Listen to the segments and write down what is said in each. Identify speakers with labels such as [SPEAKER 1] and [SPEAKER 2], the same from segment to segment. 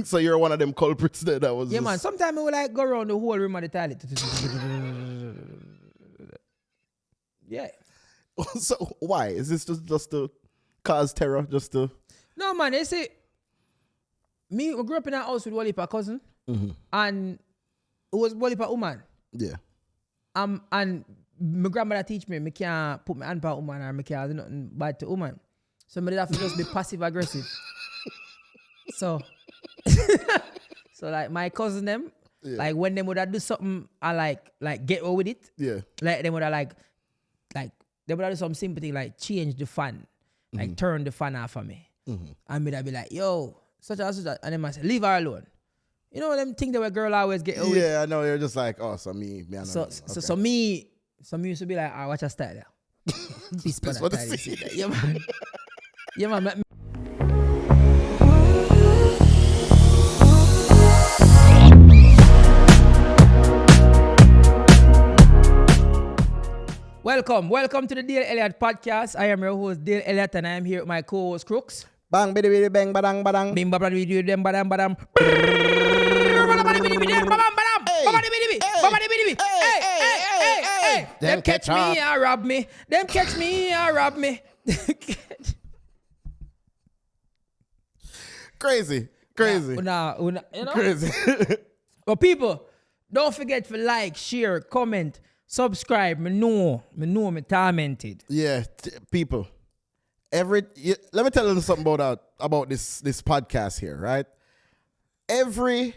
[SPEAKER 1] So you're one of them culprits there that was
[SPEAKER 2] Yeah, man. Sometimes I will like go around the whole room of the toilet. Yeah.
[SPEAKER 1] So why? Is this just to cause terror? Just to...
[SPEAKER 2] No, man. They say, I grew up in a house with one of cousin. And it was one of a woman.
[SPEAKER 1] Yeah.
[SPEAKER 2] And my grandmother teach me, I can't put my hand on a woman or I can't do nothing bad to a woman. So I did have to just be passive aggressive. So like my cousin them, like when they would have do something, I like get over with it.
[SPEAKER 1] Yeah.
[SPEAKER 2] Like they would have like they would have do some simple thing like change the fan, like turn the fan off for me. And me that be like, yo, such and such, and then I say, leave her alone. You know them things that a girl always get away.
[SPEAKER 1] Yeah, I know. You're just like, oh, so me. I know.
[SPEAKER 2] So me used to be like, watch a style there. This what that. Yeah, man. Yeah, man. Welcome to the Dale Elliott podcast. I am your host, Dale Elliott, and I am here with my co-host, Crooks.
[SPEAKER 1] Bang, biddy, biddy, bang, badang, badang.
[SPEAKER 2] Bing, babla, biddy, dem, badam, badam. Hey. Them catch me or rob me. Them catch me or rob me.
[SPEAKER 1] Crazy.
[SPEAKER 2] Nah, you know?
[SPEAKER 1] Crazy.
[SPEAKER 2] But people, don't forget to like, share, comment, subscribe. Me know me tormented.
[SPEAKER 1] Yeah, people. Let me tell you something about this podcast here, right? Every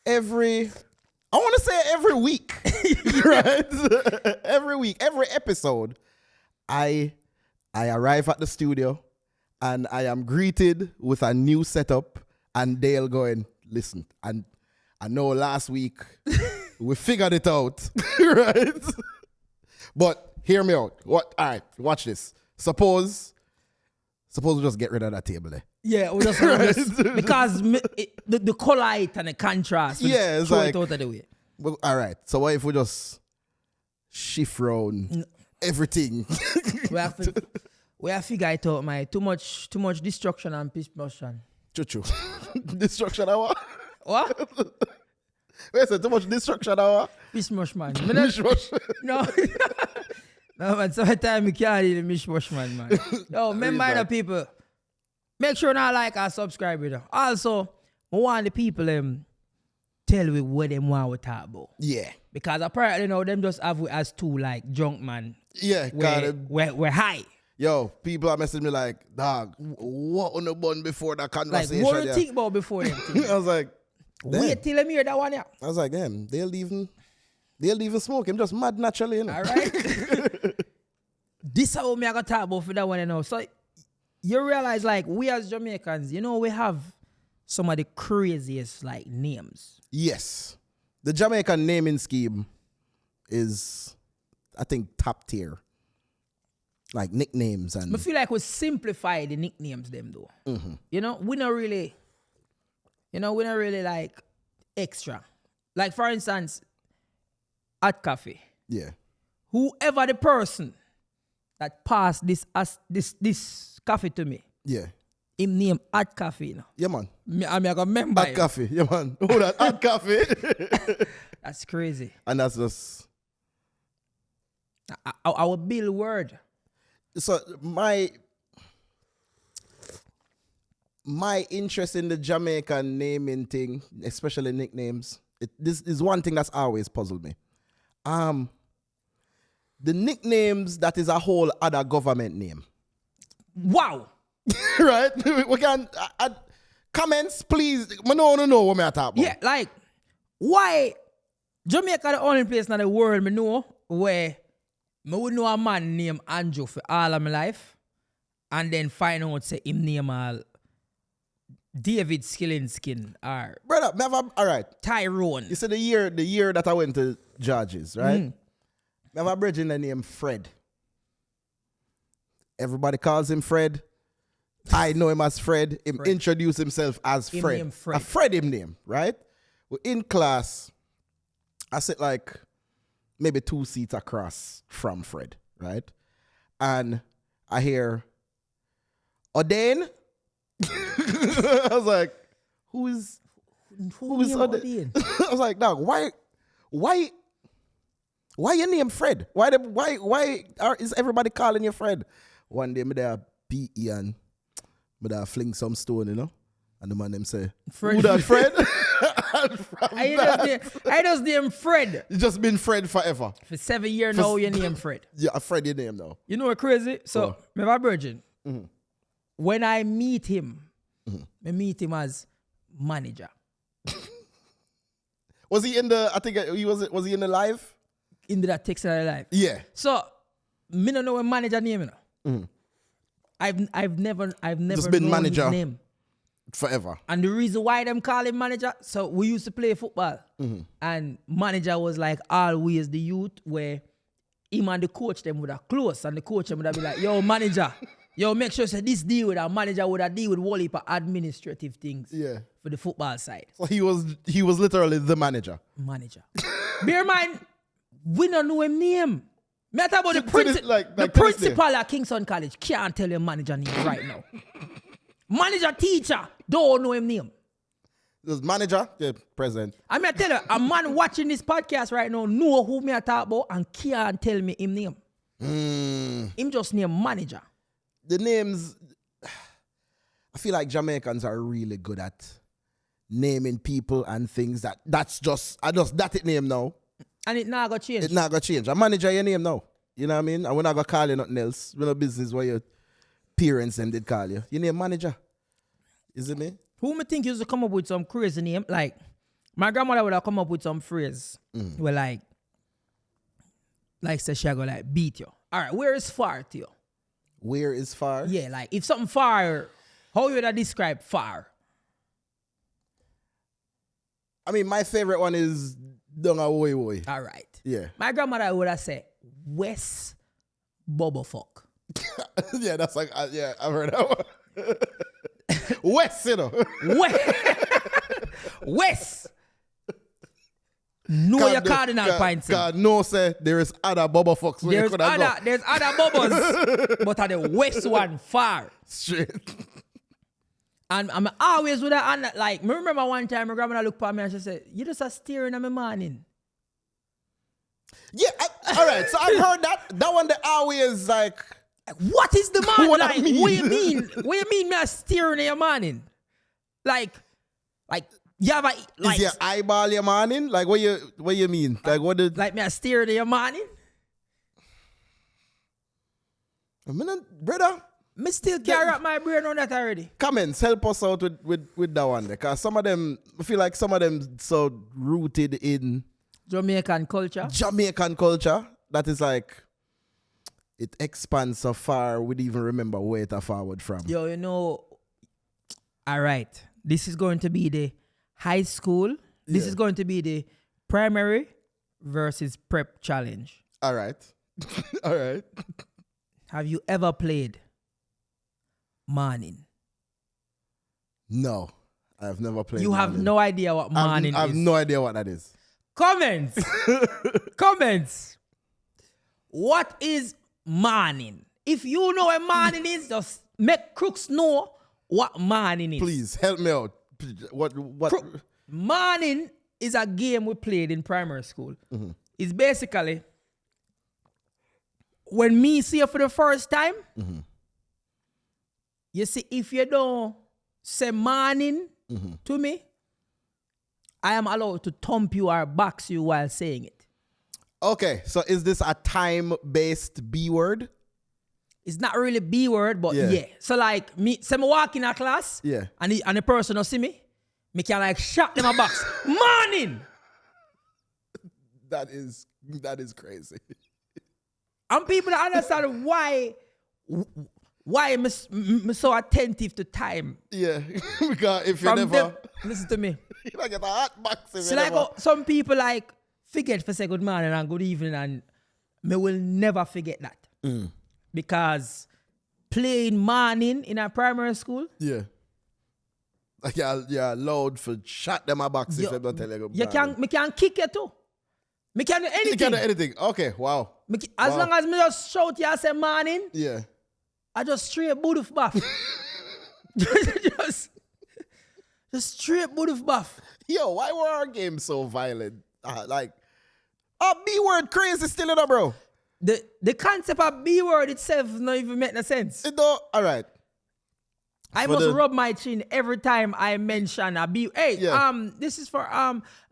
[SPEAKER 1] I want to say every week, right? Every week, every episode, I arrive at the studio and I am greeted with a new setup, and Dale going, listen, and I know last week we figured it out, right? But hear me out. All right, watch this. Suppose we just get rid of that table there.
[SPEAKER 2] Yeah, we just because the color and the contrast.
[SPEAKER 1] Yeah, it's
[SPEAKER 2] throw
[SPEAKER 1] like,
[SPEAKER 2] it out of the way.
[SPEAKER 1] Well, all right. So what if we just shift round everything?
[SPEAKER 2] we have to figure it out, man. Too much destruction and peace motion.
[SPEAKER 1] Choo. Destruction hour?
[SPEAKER 2] What?
[SPEAKER 1] Wait, so too much destruction hour?
[SPEAKER 2] Peace mush, man. No. No, man. Sometimes you can't really mishmash, man. Yo, remember the people. Make sure not like and subscribe with them. Also, I want the people tell me what them want to talk about.
[SPEAKER 1] Yeah.
[SPEAKER 2] Because apparently, them just have we as two like drunk man.
[SPEAKER 1] Yeah,
[SPEAKER 2] we're high.
[SPEAKER 1] Yo, people are messaging me like, dog, what on the bun before that conversation?
[SPEAKER 2] Like, what do you think about before them?
[SPEAKER 1] I was like, damn.
[SPEAKER 2] Wait till I hear that one, yeah.
[SPEAKER 1] I was like, damn, they'll even smoke him just mad naturally, you know?
[SPEAKER 2] All right. This is how me I got to talk about for that one, you know. So you realize, like, we as Jamaicans, we have some of the craziest, like, names.
[SPEAKER 1] Yes. The Jamaican naming scheme is, I think, top tier. Like, nicknames and...
[SPEAKER 2] I feel like we simplify the nicknames, them, though. We not really, like, extra. Like, for instance, at cafe.
[SPEAKER 1] Yeah.
[SPEAKER 2] Whoever the person that passed this coffee to me.
[SPEAKER 1] Yeah.
[SPEAKER 2] Him name at coffee. No?
[SPEAKER 1] Yeah, man.
[SPEAKER 2] I got member.
[SPEAKER 1] At coffee. Yeah, man. Oh, that at coffee.
[SPEAKER 2] That's crazy.
[SPEAKER 1] And that's just...
[SPEAKER 2] Our bill word.
[SPEAKER 1] So my interest in the Jamaican naming thing, especially nicknames, this is one thing that's always puzzled me. The nicknames that is a whole other government name.
[SPEAKER 2] Wow.
[SPEAKER 1] Right? We can comments, please. I know what I'm talking about.
[SPEAKER 2] Yeah, like why Jamaica the only place in the world I know where I would know a man named Andrew for all of my life, and then find out say him name all David Skillinskin or
[SPEAKER 1] brother, all right.
[SPEAKER 2] Tyrone.
[SPEAKER 1] You see the year that I went to George's, right? I have a bridge in the name Fred. Everybody calls him Fred. I know him as Fred. Him introduce himself as Fred.
[SPEAKER 2] Him Fred.
[SPEAKER 1] A Fred him name, right? Well, in class, I sit like maybe 2 seats across from Fred, right? And I hear, O'Dane? I was like, who is
[SPEAKER 2] name
[SPEAKER 1] other?
[SPEAKER 2] Odin?
[SPEAKER 1] I was like, dog, why your name Fred? Why is everybody calling you Fred? One day me there beat Ian, me there fling some stone, you know, and the man them say,
[SPEAKER 2] Fred.
[SPEAKER 1] who that Fred?
[SPEAKER 2] I just name Fred.
[SPEAKER 1] You just been Fred forever.
[SPEAKER 2] For 7 years now, you name Fred.
[SPEAKER 1] Yeah, Fred your name now.
[SPEAKER 2] You know what crazy? So, my virgin, when I meet him, I meet him as manager.
[SPEAKER 1] Was he in the? I think he was he in the live?
[SPEAKER 2] In that text that I like.
[SPEAKER 1] Yeah.
[SPEAKER 2] So, me don't know what manager name, you know. I've never
[SPEAKER 1] Just been
[SPEAKER 2] known
[SPEAKER 1] manager.
[SPEAKER 2] his name.
[SPEAKER 1] Forever.
[SPEAKER 2] And the reason why them call him manager, so we used to play football. And manager was like always the youth where him and the coach them would have close, and the coach them would have be like, yo, manager, yo, make sure say this deal with our manager would have deal with all heap of administrative things for the football side.
[SPEAKER 1] So he was literally the manager.
[SPEAKER 2] Manager. Bear in mind, we don't know him name. Me talk about the
[SPEAKER 1] the
[SPEAKER 2] principal at Kingston College can't tell him manager name right now. Manager, teacher, don't know him name.
[SPEAKER 1] This manager, yeah, present.
[SPEAKER 2] I mean, I tell you, a man watching this podcast right now know who me I talk about and can't tell me him name. Him just name manager.
[SPEAKER 1] The names, I feel like Jamaicans are really good at naming people and things that's just that it name now.
[SPEAKER 2] And it not gonna change.
[SPEAKER 1] It not gonna change. A manager your name now. You know what I mean? And we're not gonna call you nothing else. We're no business where your parents them did call you. Your name manager. Is it me?
[SPEAKER 2] Who me think used to come up with some crazy name? Like, my grandmother would have come up with some phrase where like say she go like beat you. All right, where is far to you?
[SPEAKER 1] Where is far?
[SPEAKER 2] Yeah, like if something far, how you would I describe far?
[SPEAKER 1] I mean, my favorite one is Donga Woy Woy.
[SPEAKER 2] All right.
[SPEAKER 1] Yeah.
[SPEAKER 2] My grandmother would have said West Bubble Fuck.
[SPEAKER 1] Yeah, that's like, yeah, I've heard that one. West, you know.
[SPEAKER 2] West. Know your cardinal points.
[SPEAKER 1] God, no, say there is other bubble fucks.
[SPEAKER 2] There's other bubbles, but at the west one far.
[SPEAKER 1] Straight.
[SPEAKER 2] And I'm always with that. And like, me remember one time my grandmother looked at me and she said, "You just are staring at me morning."
[SPEAKER 1] Yeah, all right. So I've heard that. That one, they always like,
[SPEAKER 2] what is the man
[SPEAKER 1] What
[SPEAKER 2] like?
[SPEAKER 1] I mean?
[SPEAKER 2] What you mean? What you mean? Me are staring at your morning? Like you have a like.
[SPEAKER 1] is your eyeball your morning? Like what you mean? Like what did?
[SPEAKER 2] Like me are staring at your morning?
[SPEAKER 1] A minute, brother.
[SPEAKER 2] Me still carry up my brain on that already.
[SPEAKER 1] Comments help us out with that one, because some of them, I feel like some of them so rooted in
[SPEAKER 2] Jamaican culture
[SPEAKER 1] that is like it expands so far we'd even remember where it forward from.
[SPEAKER 2] Yo, you know, all right. This is going to be the high school. This is going to be the primary versus prep challenge.
[SPEAKER 1] All right. All right.
[SPEAKER 2] Have you ever played morning?
[SPEAKER 1] No, I've never played.
[SPEAKER 2] You have no idea what morning is.
[SPEAKER 1] I have no idea what that is.
[SPEAKER 2] Comments. Comments. What is morning? If you know what morning is, just make crooks know what morning is.
[SPEAKER 1] Please help me out. What?
[SPEAKER 2] Morning is a game we played in primary school. It's basically when me see you for the first time, you see, if you don't say morning to me, I am allowed to thump you or box you while saying it.
[SPEAKER 1] Okay, so is this a time-based B word?
[SPEAKER 2] It's not really B word, but yeah. So like me walk in a class, and the person don't see me can like shot them a box. Morning.
[SPEAKER 1] That is crazy.
[SPEAKER 2] And people don't understand why I'm so attentive to time.
[SPEAKER 1] Yeah, because if you never
[SPEAKER 2] listen to me.
[SPEAKER 1] You don't get a hot box if
[SPEAKER 2] So
[SPEAKER 1] you
[SPEAKER 2] like
[SPEAKER 1] never.
[SPEAKER 2] some people like forget to say good morning and good evening, and me will never forget that. Because playing morning in a primary school.
[SPEAKER 1] Yeah. Like you're allowed for shot them a box if they don't tell you good morning.
[SPEAKER 2] Me can kick you too. Me can do anything.
[SPEAKER 1] You can do anything. Okay, wow.
[SPEAKER 2] As long as me just shout you and say morning,
[SPEAKER 1] Yeah.
[SPEAKER 2] I just straight boot of bath. Just straight bullet buff.
[SPEAKER 1] Yo, why were our games so violent? A B word crazy still in it, bro.
[SPEAKER 2] The concept of B word itself does not even make no sense.
[SPEAKER 1] It don't, all right.
[SPEAKER 2] I must rub my chin every time I mention a B. Hey, this is for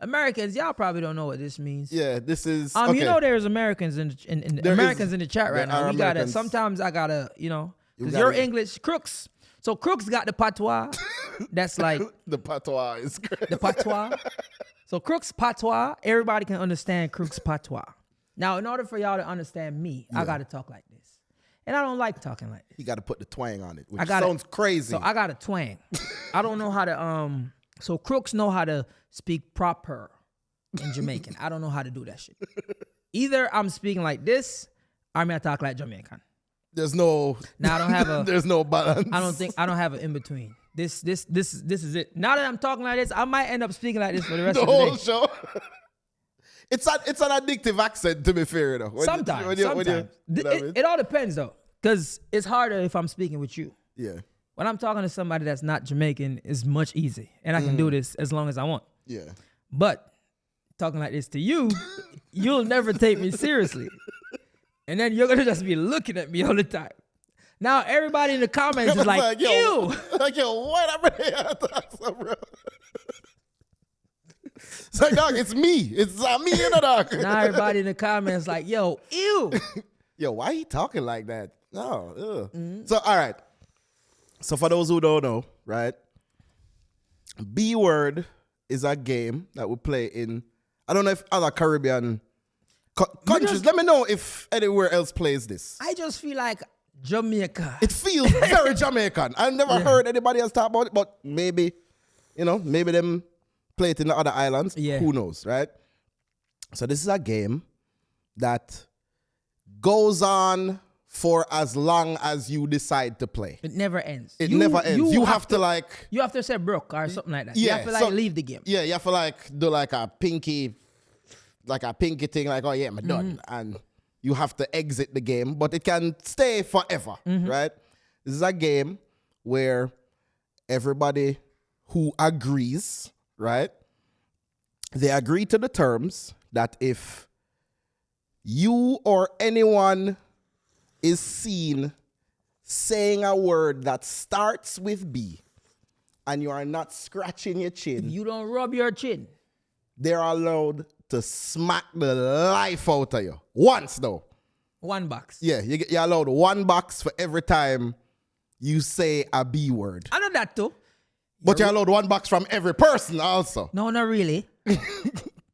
[SPEAKER 2] Americans. Y'all probably don't know what this means.
[SPEAKER 1] Yeah, this is
[SPEAKER 2] You know there's Americans in the chat right now. We gotta sometimes I gotta, because you're English crooks. So crooks got the patois. That's like
[SPEAKER 1] the patois is crazy.
[SPEAKER 2] The patois. So crooks patois, everybody can understand crooks patois. Now, in order for y'all to understand me, I gotta talk like this. And I don't like talking like this.
[SPEAKER 1] You got to put the twang on it, which sounds crazy.
[SPEAKER 2] So I got a twang. I don't know how to, so crooks know how to speak proper in Jamaican. I don't know how to do that shit. Either I'm speaking like this, or I'm going to talk like Jamaican.
[SPEAKER 1] There's no...
[SPEAKER 2] Now I don't have a...
[SPEAKER 1] There's no balance.
[SPEAKER 2] I don't have an in-between. This is it. Now that I'm talking like this, I might end up speaking like this for the rest of the day. The whole show.
[SPEAKER 1] It's an addictive accent, to be fair, though.
[SPEAKER 2] Sometimes. It all depends, though, because it's harder if I'm speaking with you.
[SPEAKER 1] Yeah.
[SPEAKER 2] When I'm talking to somebody that's not Jamaican, it's much easier, and I can do this as long as I want.
[SPEAKER 1] Yeah.
[SPEAKER 2] But talking like this to you, you'll never take me seriously, and then you're gonna just be looking at me all the time. Now everybody in the comments is like, "Ew!"
[SPEAKER 1] What happened here, bro? It's like, dog, it's me. It's me in the dog.
[SPEAKER 2] Now everybody in the comments like, yo, ew.
[SPEAKER 1] Yo, why he talking like that? No. So, all right. So for those who don't know, right? B word is a game that we play in, I don't know if other Caribbean countries. Let me know if anywhere else plays this.
[SPEAKER 2] I just feel like Jamaica.
[SPEAKER 1] It feels very Jamaican. I've never heard anybody else talk about it, but maybe, maybe them play it in the other islands. Yeah. Who knows, right? So this is a game that goes on for as long as you decide to play.
[SPEAKER 2] It never ends.
[SPEAKER 1] It never ends. You have to
[SPEAKER 2] You have to say broke or something like that. Yeah, you have to leave the game.
[SPEAKER 1] Yeah, you have to do a pinky thing, like, oh yeah, I'm done. And you have to exit the game, but it can stay forever, right? This is a game where everybody who agrees, right? They agree to the terms that if you or anyone is seen saying a word that starts with B and you are not scratching your chin,
[SPEAKER 2] you don't rub your chin,
[SPEAKER 1] they're allowed to smack the life out of you. Once, though.
[SPEAKER 2] $1.
[SPEAKER 1] Yeah, you're allowed $1 for every time you say a B word.
[SPEAKER 2] I know that too.
[SPEAKER 1] But you're allowed $1 from every person also.
[SPEAKER 2] No, not really.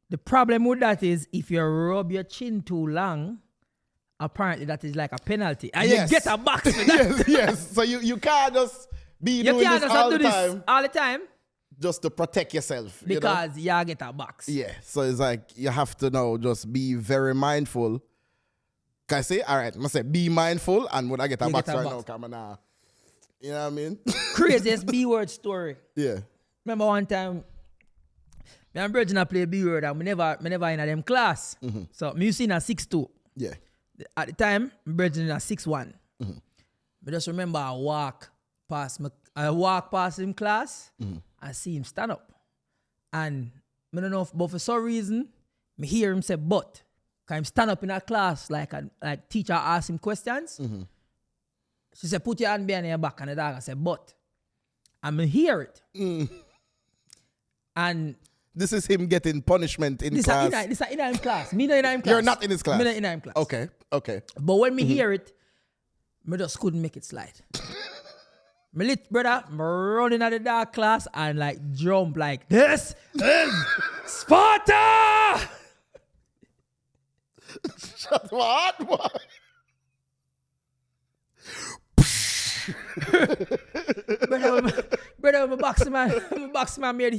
[SPEAKER 2] The problem with that is if you rub your chin too long, apparently that is like a penalty. And you get a box for that.
[SPEAKER 1] yes. So you can't just be doing this all the time. Just to protect yourself.
[SPEAKER 2] Because you get a box.
[SPEAKER 1] Yeah. So it's like you have to now just be very mindful. Can I say? All right. I'm going to say be mindful. And when I get a box right now, come on. You know what I mean?
[SPEAKER 2] Craziest B-word story.
[SPEAKER 1] Yeah.
[SPEAKER 2] Remember one time, me and Virgin play B-word and we never in a them class. So me used in a 6'2".
[SPEAKER 1] Yeah.
[SPEAKER 2] At the time, Virgin in a 6'1". I just remember I walk past him class and see him stand up. And I don't know but for some reason, me hear him say but. Because him stand up in a class like teacher ask him questions. She said, put your hand behind your back. And the dog said, but. And I hear it. And
[SPEAKER 1] this is him getting punishment in class.
[SPEAKER 2] This is in him class. Me not in him class.
[SPEAKER 1] You're not in his class?
[SPEAKER 2] Me not in him class.
[SPEAKER 1] Okay.
[SPEAKER 2] But when me hear it, me just couldn't make it slide. My little brother running at the dark class and jump like, this is Sparta!
[SPEAKER 1] Shut what?
[SPEAKER 2] brother, I'm a boxing man, the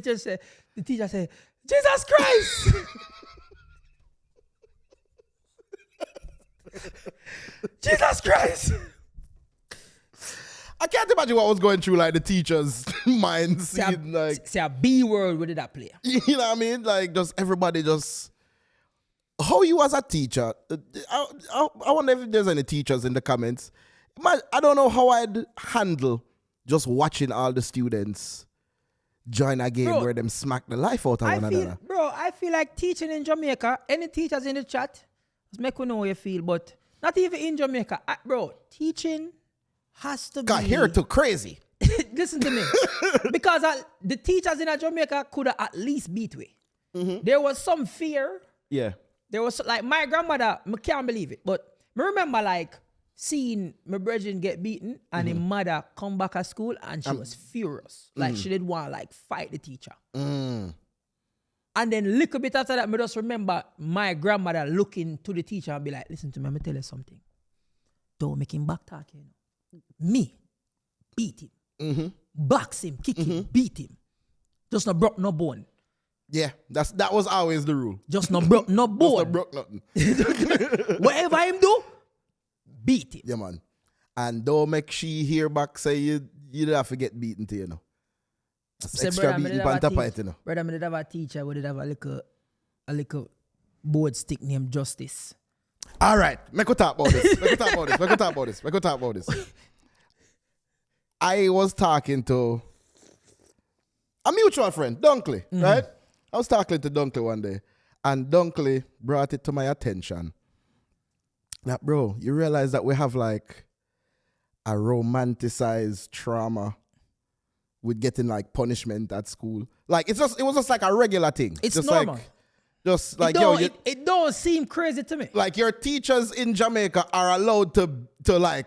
[SPEAKER 2] teacher said, Jesus Christ! Jesus Christ!
[SPEAKER 1] I can't imagine what was going through the teacher's mind.
[SPEAKER 2] Say a B word with that player.
[SPEAKER 1] You know what I mean? Just everybody just. How you as a teacher? I wonder if there's any teachers in the comments. I don't know how I'd handle just watching all the students join a game where them smack the life out of one another.
[SPEAKER 2] Bro, I feel like teaching in Jamaica, any teachers in the chat, just make me know how you feel, but not even in Jamaica. Bro, teaching has to
[SPEAKER 1] Got
[SPEAKER 2] be...
[SPEAKER 1] here too crazy.
[SPEAKER 2] Listen to me. Because the teachers in Jamaica could have at least beat me. There was some fear.
[SPEAKER 1] Yeah.
[SPEAKER 2] There was, like, my grandmother, I can't believe it, but I remember, like, seeing my brethren get beaten and his mother come back at school and she was furious. Like, she didn't want to, like, fight the teacher. And then a little bit after that, I just remember my grandmother looking to the teacher and be like, listen to me, let me tell you something. Don't make him back talk, you know. Me, beat him. Box him, kick him, beat him. Just not broke no bone.
[SPEAKER 1] Yeah, that was always the rule.
[SPEAKER 2] Just not broke no bone.
[SPEAKER 1] Just not broke nothing.
[SPEAKER 2] Whatever him do, beat him.
[SPEAKER 1] Yeah, man. And don't make she hear back say you don't have to get beaten to, you know. That's
[SPEAKER 2] Say,
[SPEAKER 1] extra
[SPEAKER 2] brother,
[SPEAKER 1] beating on top of it, you know.
[SPEAKER 2] Brother, I did have a teacher who did have a little board stick named Justice.
[SPEAKER 1] All right, make we talk about this. I was talking to a mutual friend, Dunkley, right? I was talking to Dunkley one day, and Dunkley brought it to my attention that, bro, you realize that we have like a romanticized trauma with getting like punishment at school. Like it was just like a regular thing.
[SPEAKER 2] It's
[SPEAKER 1] just
[SPEAKER 2] normal.
[SPEAKER 1] It
[SPEAKER 2] don't seem crazy to me.
[SPEAKER 1] Like your teachers in Jamaica are allowed to like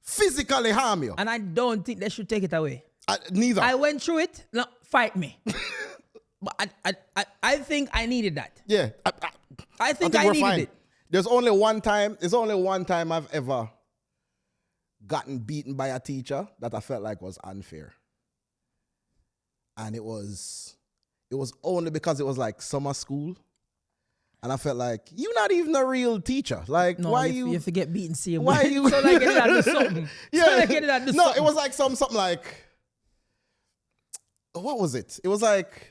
[SPEAKER 1] physically harm you.
[SPEAKER 2] And I don't think they should take it away.
[SPEAKER 1] Neither.
[SPEAKER 2] I went through it. No, fight me. But I think I needed that.
[SPEAKER 1] Yeah.
[SPEAKER 2] I think I needed it.
[SPEAKER 1] There's only one time I've ever gotten beaten by a teacher that I felt like was unfair. And it was only because it was like summer school. And I felt like, you're not even a real teacher. Like,
[SPEAKER 2] no,
[SPEAKER 1] why
[SPEAKER 2] you forget beating same
[SPEAKER 1] why
[SPEAKER 2] way.
[SPEAKER 1] you
[SPEAKER 2] So like get it out of something.
[SPEAKER 1] Yeah.
[SPEAKER 2] So like get it out of something.
[SPEAKER 1] It was like something like, what was it? It was like,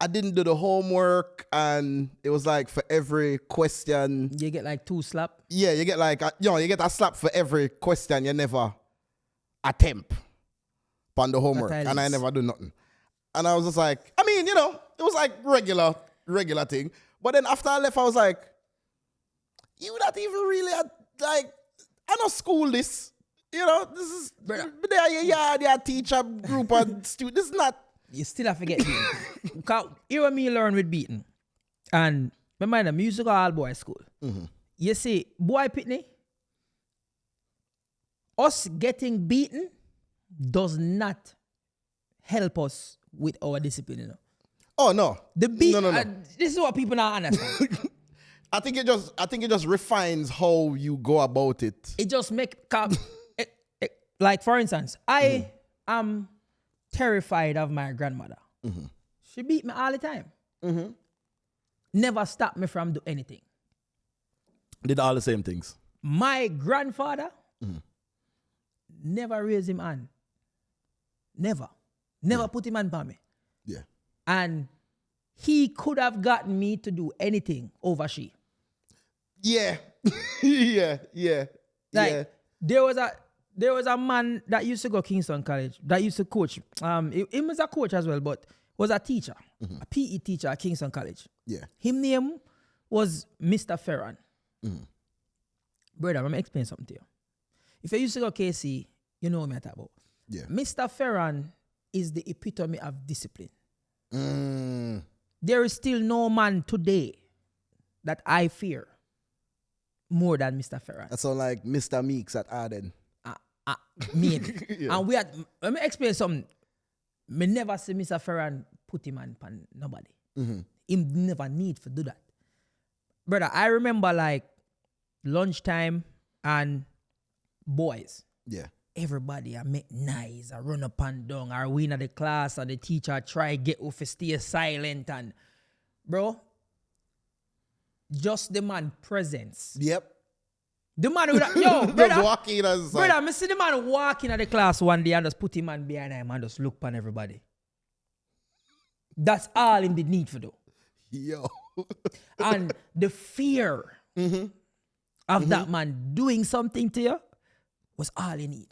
[SPEAKER 1] I didn't do the homework, and it was like for every question.
[SPEAKER 2] You get like 2 slap.
[SPEAKER 1] Yeah, you get like, you get a slap for every question you never attempt on the homework. And I never do nothing. And I was just like, I mean, it was like regular thing. But then after I left, I was like, you not even really, like, I don't school this. This is, their teacher group of students. This is not.
[SPEAKER 2] You still have to get beaten. Because here me learn with beating. And remember the musical all boy school. You see, boy Pitney, us getting beaten does not help us with our discipline.
[SPEAKER 1] Oh no.
[SPEAKER 2] The beat.
[SPEAKER 1] No.
[SPEAKER 2] This is what people now understand.
[SPEAKER 1] I think it just refines how you go about it.
[SPEAKER 2] It just make like for instance, I am terrified of my grandmother. She beat me all the time. Never stopped me from doing anything.
[SPEAKER 1] Did all the same things.
[SPEAKER 2] My grandfather never raised him hand. Never put him hand on me.
[SPEAKER 1] Yeah.
[SPEAKER 2] And he could have gotten me to do anything over she.
[SPEAKER 1] Yeah. yeah.
[SPEAKER 2] Like there was a man that used to go Kingston College that used to coach. He was a coach as well, but was a teacher, a PE teacher at Kingston College.
[SPEAKER 1] Yeah.
[SPEAKER 2] His name was Mr. Ferran. Brother, I'm gonna explain something to you. If you used to go KC, you know what I'm talking about.
[SPEAKER 1] Yeah.
[SPEAKER 2] Mr. Ferran is the epitome of discipline. There is still no man today that I fear more than Mr. Ferran.
[SPEAKER 1] That sounds like Mr. Meeks at Arden.
[SPEAKER 2] Yeah. And let me explain something. Me never see Mr. Ferran put him on nobody. He never need to do that. Brother, I remember like lunchtime and boys.
[SPEAKER 1] Yeah.
[SPEAKER 2] Everybody I make nice, I run up and down, or we in the class, or the teacher try get off to stay silent, and bro, just the man presence.
[SPEAKER 1] Yep.
[SPEAKER 2] The man with that, yo, brother,
[SPEAKER 1] walking as
[SPEAKER 2] brother, I see the man walking at the class one day and just put him man behind him and just look upon everybody. That's all in the need for do.
[SPEAKER 1] Yo.
[SPEAKER 2] And the fear of that man doing something to you was all you need.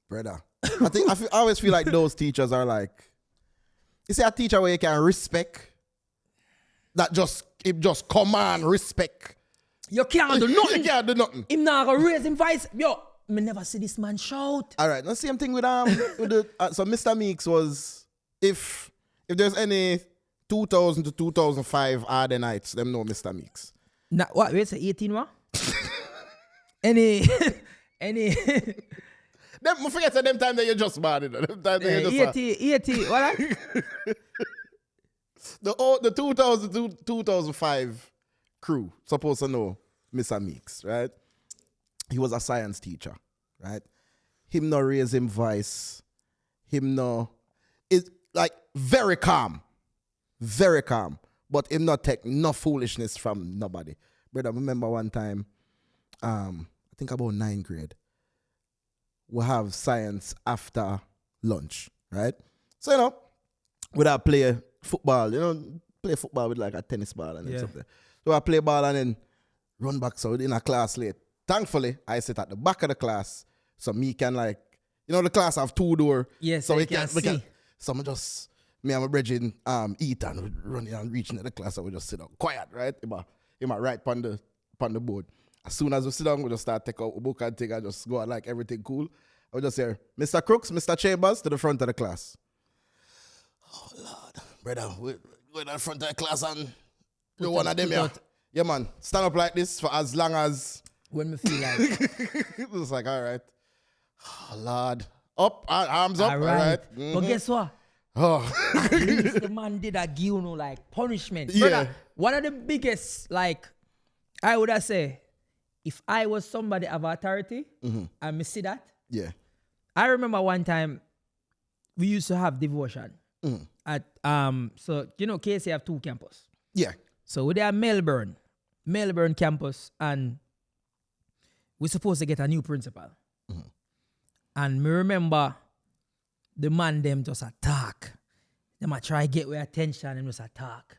[SPEAKER 1] Brother. I always feel like those teachers are like You see a teacher where you can respect. That it just command respect.
[SPEAKER 2] You can't do nothing.
[SPEAKER 1] You can't do nothing.
[SPEAKER 2] Him not gonna raise him voice. Yo, me never see this man shout.
[SPEAKER 1] All right, the same thing with so Mr. Meeks was if there's any 2000 to 2005 Harder Nights, them know Mr. Meeks.
[SPEAKER 2] Nah, what? Wait, say 18 what? any.
[SPEAKER 1] Them forget them time that you just bad, you know. Them time that you just
[SPEAKER 2] 80, what?
[SPEAKER 1] The 2000 to 2005 crew supposed to know Mr. Meeks, right? He was a science teacher, right? Him no raise him voice. Him no, it's like very calm, but him not take no foolishness from nobody. Brother, I remember one time, I think about 9th grade, we have science after lunch, right? So, you know, we'd have play football, play football with like a tennis ball and something. So I play ball and then run back so in a class late. Thankfully, I sit at the back of the class so me can like, the class have 2 doors.
[SPEAKER 2] Yes,
[SPEAKER 1] so
[SPEAKER 2] we can see.
[SPEAKER 1] So me and my brethren eat and run and reach into the class and we just sit down quiet, right? In my right on the board. As soon as we sit down, we just start take out a book and take and just go out like everything cool. I would just say, Mr. Crooks, Mr. Chambers, to the front of the class. Oh, Lord. Brother, we're going to the front of the class and you're one of them here. Yeah, man. Stand up like this for as long as...
[SPEAKER 2] When me feel like...
[SPEAKER 1] It was like, all right. Oh, Lord. Up, arms up. All right.
[SPEAKER 2] Mm-hmm. But guess what?
[SPEAKER 1] Oh.
[SPEAKER 2] At least the man did a give like punishment.
[SPEAKER 1] Yeah.
[SPEAKER 2] Brother, one of the biggest, like, I would have say, if I was somebody of authority, and me see that,
[SPEAKER 1] yeah.
[SPEAKER 2] I remember one time we used to have devotion at so KC have 2 campus.
[SPEAKER 1] Yeah.
[SPEAKER 2] So we there Melbourne campus, and we're supposed to get a new principal. And me remember the man them just attack. Them a try get with attention and just attack.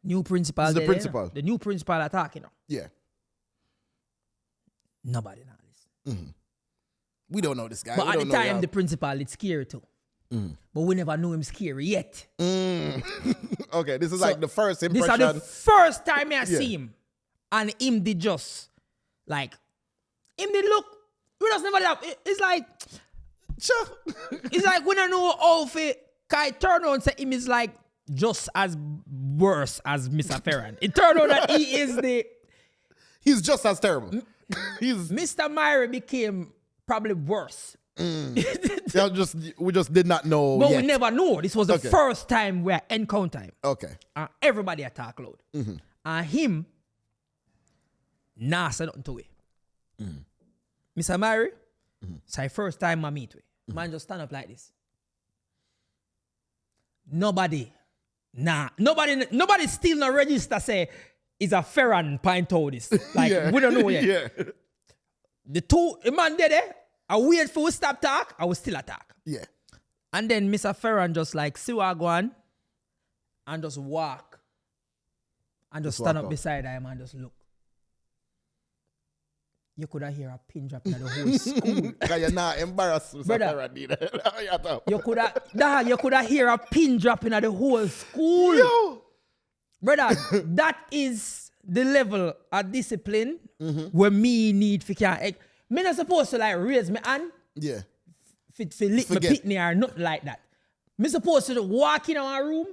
[SPEAKER 2] New principal.
[SPEAKER 1] The principal.
[SPEAKER 2] The new principal attack,
[SPEAKER 1] Yeah.
[SPEAKER 2] Nobody now listen.
[SPEAKER 1] We don't know this guy.
[SPEAKER 2] But at the time, the principal, it's scary too. But we never knew him scary yet.
[SPEAKER 1] Okay, this is like the first impression.
[SPEAKER 2] This is the first time I see him. And him did just, like, him did look, we just never did. It's like,
[SPEAKER 1] sure.
[SPEAKER 2] It's like when I know outfit, Kai turn on and say him is like just as worse as Mr. Ferran. It turned out that he is
[SPEAKER 1] He's just as terrible.
[SPEAKER 2] Mr. Myrie became probably worse.
[SPEAKER 1] We just did not know.
[SPEAKER 2] But
[SPEAKER 1] yet.
[SPEAKER 2] we never know. This was the first time we encounter him.
[SPEAKER 1] Okay.
[SPEAKER 2] And everybody attack loud. And him, nah, say nothing to it. Mr. Myrie, it's the first time I meet with. Man just stand up like this. Nobody still no register say it's a Ferran pint out this. Like, we don't know yet.
[SPEAKER 1] Yeah.
[SPEAKER 2] The man there, I wait for we stop talk, I will still attack.
[SPEAKER 1] Yeah.
[SPEAKER 2] And then Mr. Ferran just like see what I go on and just walk. And just stand up beside him and just look. You could have hear a pin drop in the whole school.
[SPEAKER 1] Because you're not embarrassed, Mr.
[SPEAKER 2] Brother,
[SPEAKER 1] Ferran.
[SPEAKER 2] you could have hear a pin drop in the whole school.
[SPEAKER 1] Yo.
[SPEAKER 2] Brother, that is the level of discipline where me need for can. Me not supposed to like raise my hand.
[SPEAKER 1] Yeah.
[SPEAKER 2] For lick my pitney or nothing like that. Me supposed to walk in our room.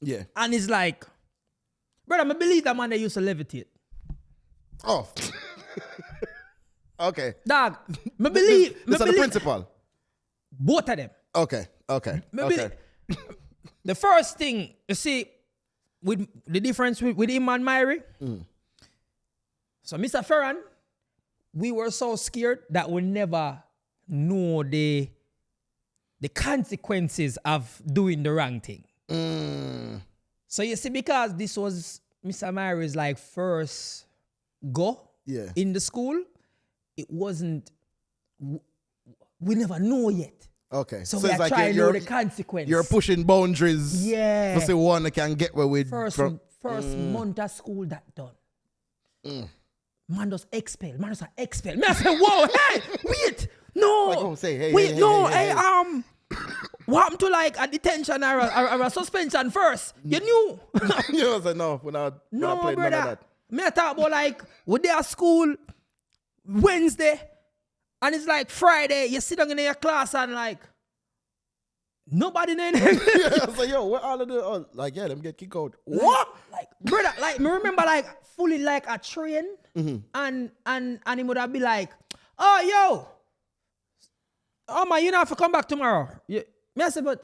[SPEAKER 1] Yeah.
[SPEAKER 2] And it's like, brother, I believe that man they used to levitate.
[SPEAKER 1] Oh. Okay.
[SPEAKER 2] Dog, me believe.
[SPEAKER 1] This is the principal.
[SPEAKER 2] Both of them.
[SPEAKER 1] Okay.
[SPEAKER 2] The first thing, you see, with the difference with him and Myrie. So Mr. Ferran, we were so scared that we never know the consequences of doing the wrong thing. So you see, because this was Mr. Myrie's like first go in the school, it wasn't, we never know yet.
[SPEAKER 1] Okay.
[SPEAKER 2] So we are like trying to know the consequence.
[SPEAKER 1] You're pushing boundaries.
[SPEAKER 2] Yeah.
[SPEAKER 1] For say one that can get where with.
[SPEAKER 2] First month of school that done. Man just expel. Man just expel. Me I say, whoa, hey, wait. No.
[SPEAKER 1] Like, say, hey,
[SPEAKER 2] wait,
[SPEAKER 1] hey,
[SPEAKER 2] no,
[SPEAKER 1] hey.
[SPEAKER 2] what happened to like a detention or a suspension first? You knew.
[SPEAKER 1] You know, like, no, we're not playing
[SPEAKER 2] brother.
[SPEAKER 1] none of that.
[SPEAKER 2] Me I talk about like, we there at school Wednesday, and it's like Friday, you sit down in your class and like, nobody in there.
[SPEAKER 1] Yeah, so yo, where all of the, like, yeah, them get kicked out. What?
[SPEAKER 2] Like, brother, like, me remember like, fully like a train, and he would have be like, oh, yo, oh man, you not have to come back tomorrow. Me I say, but,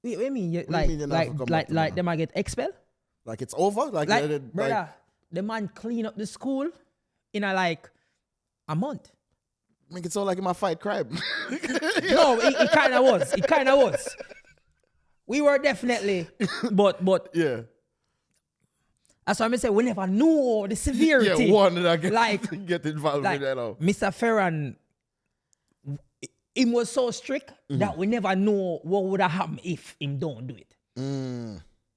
[SPEAKER 2] what do you mean? Like, them I get expelled?
[SPEAKER 1] Like it's over? Like
[SPEAKER 2] brother, the man clean up the school in a month.
[SPEAKER 1] Make it sound like in my fight crime.
[SPEAKER 2] No, it kind of was. It kind of was. We were definitely, but
[SPEAKER 1] yeah.
[SPEAKER 2] That's why I say we never knew the severity.
[SPEAKER 1] Yeah, one that I get involved
[SPEAKER 2] like,
[SPEAKER 1] with that. All.
[SPEAKER 2] Mr. Ferran, him was so strict that we never know what would have happened if him don't do it.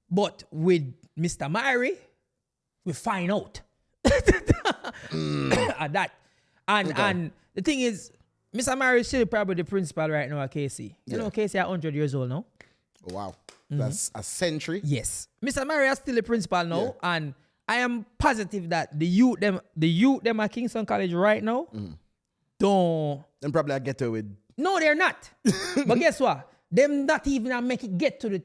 [SPEAKER 2] But with Mr. Myrie, we find out at that. And the thing is, Mr. Myrie is still probably the principal right now at KC. You know, KC at 100 years old now.
[SPEAKER 1] Oh, wow. That's a century.
[SPEAKER 2] Yes. Mr. Myrie is still the principal now. And I am positive that the youth them at Kingston College right now don't...
[SPEAKER 1] Them probably I get to with...
[SPEAKER 2] No, they're not. But guess what? Them not even make it get to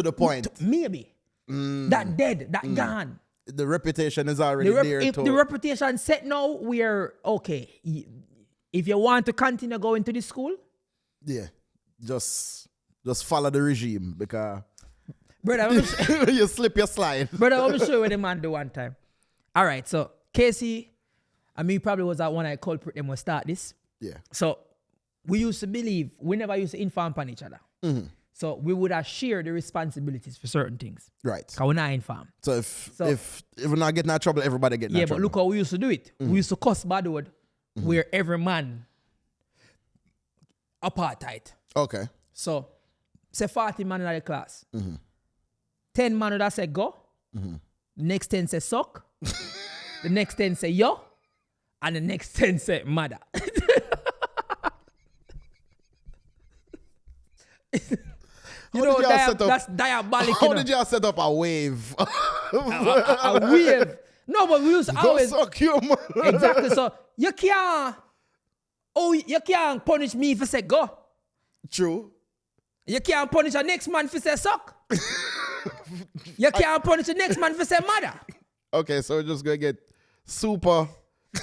[SPEAKER 2] the
[SPEAKER 1] point.
[SPEAKER 2] Maybe. That dead, that gone.
[SPEAKER 1] The reputation is already there.
[SPEAKER 2] If the reputation set now, we are okay. If you want to continue going to the school,
[SPEAKER 1] just follow the regime because
[SPEAKER 2] brother,
[SPEAKER 1] you slip your slide.
[SPEAKER 2] Brother, I'm gonna show you what the man do one time. All right, so Casey, I mean, probably was that one I culprit them will start this.
[SPEAKER 1] Yeah.
[SPEAKER 2] So we used to believe we never used to inform on each other. So we would have shared the responsibilities for certain things.
[SPEAKER 1] Right.
[SPEAKER 2] Because we're not informed.
[SPEAKER 1] So if we're not getting out trouble, everybody getting out trouble.
[SPEAKER 2] Yeah, but look how we used to do it. We used to cuss bad word where every man apartheid.
[SPEAKER 1] Okay.
[SPEAKER 2] So say 40 man in the class. 10 man would have said go. The next 10 say suck. The next 10 say yo. And the next 10 say mother. You know, that's diabolical.
[SPEAKER 1] How did y'all set up a wave?
[SPEAKER 2] a wave? No, but we used to always...
[SPEAKER 1] suck you, man.
[SPEAKER 2] Exactly. So you can't punish me for say go.
[SPEAKER 1] True.
[SPEAKER 2] You can't punish the next man for say suck. You can't punish the next man for say mother.
[SPEAKER 1] Okay, so we're just gonna get super...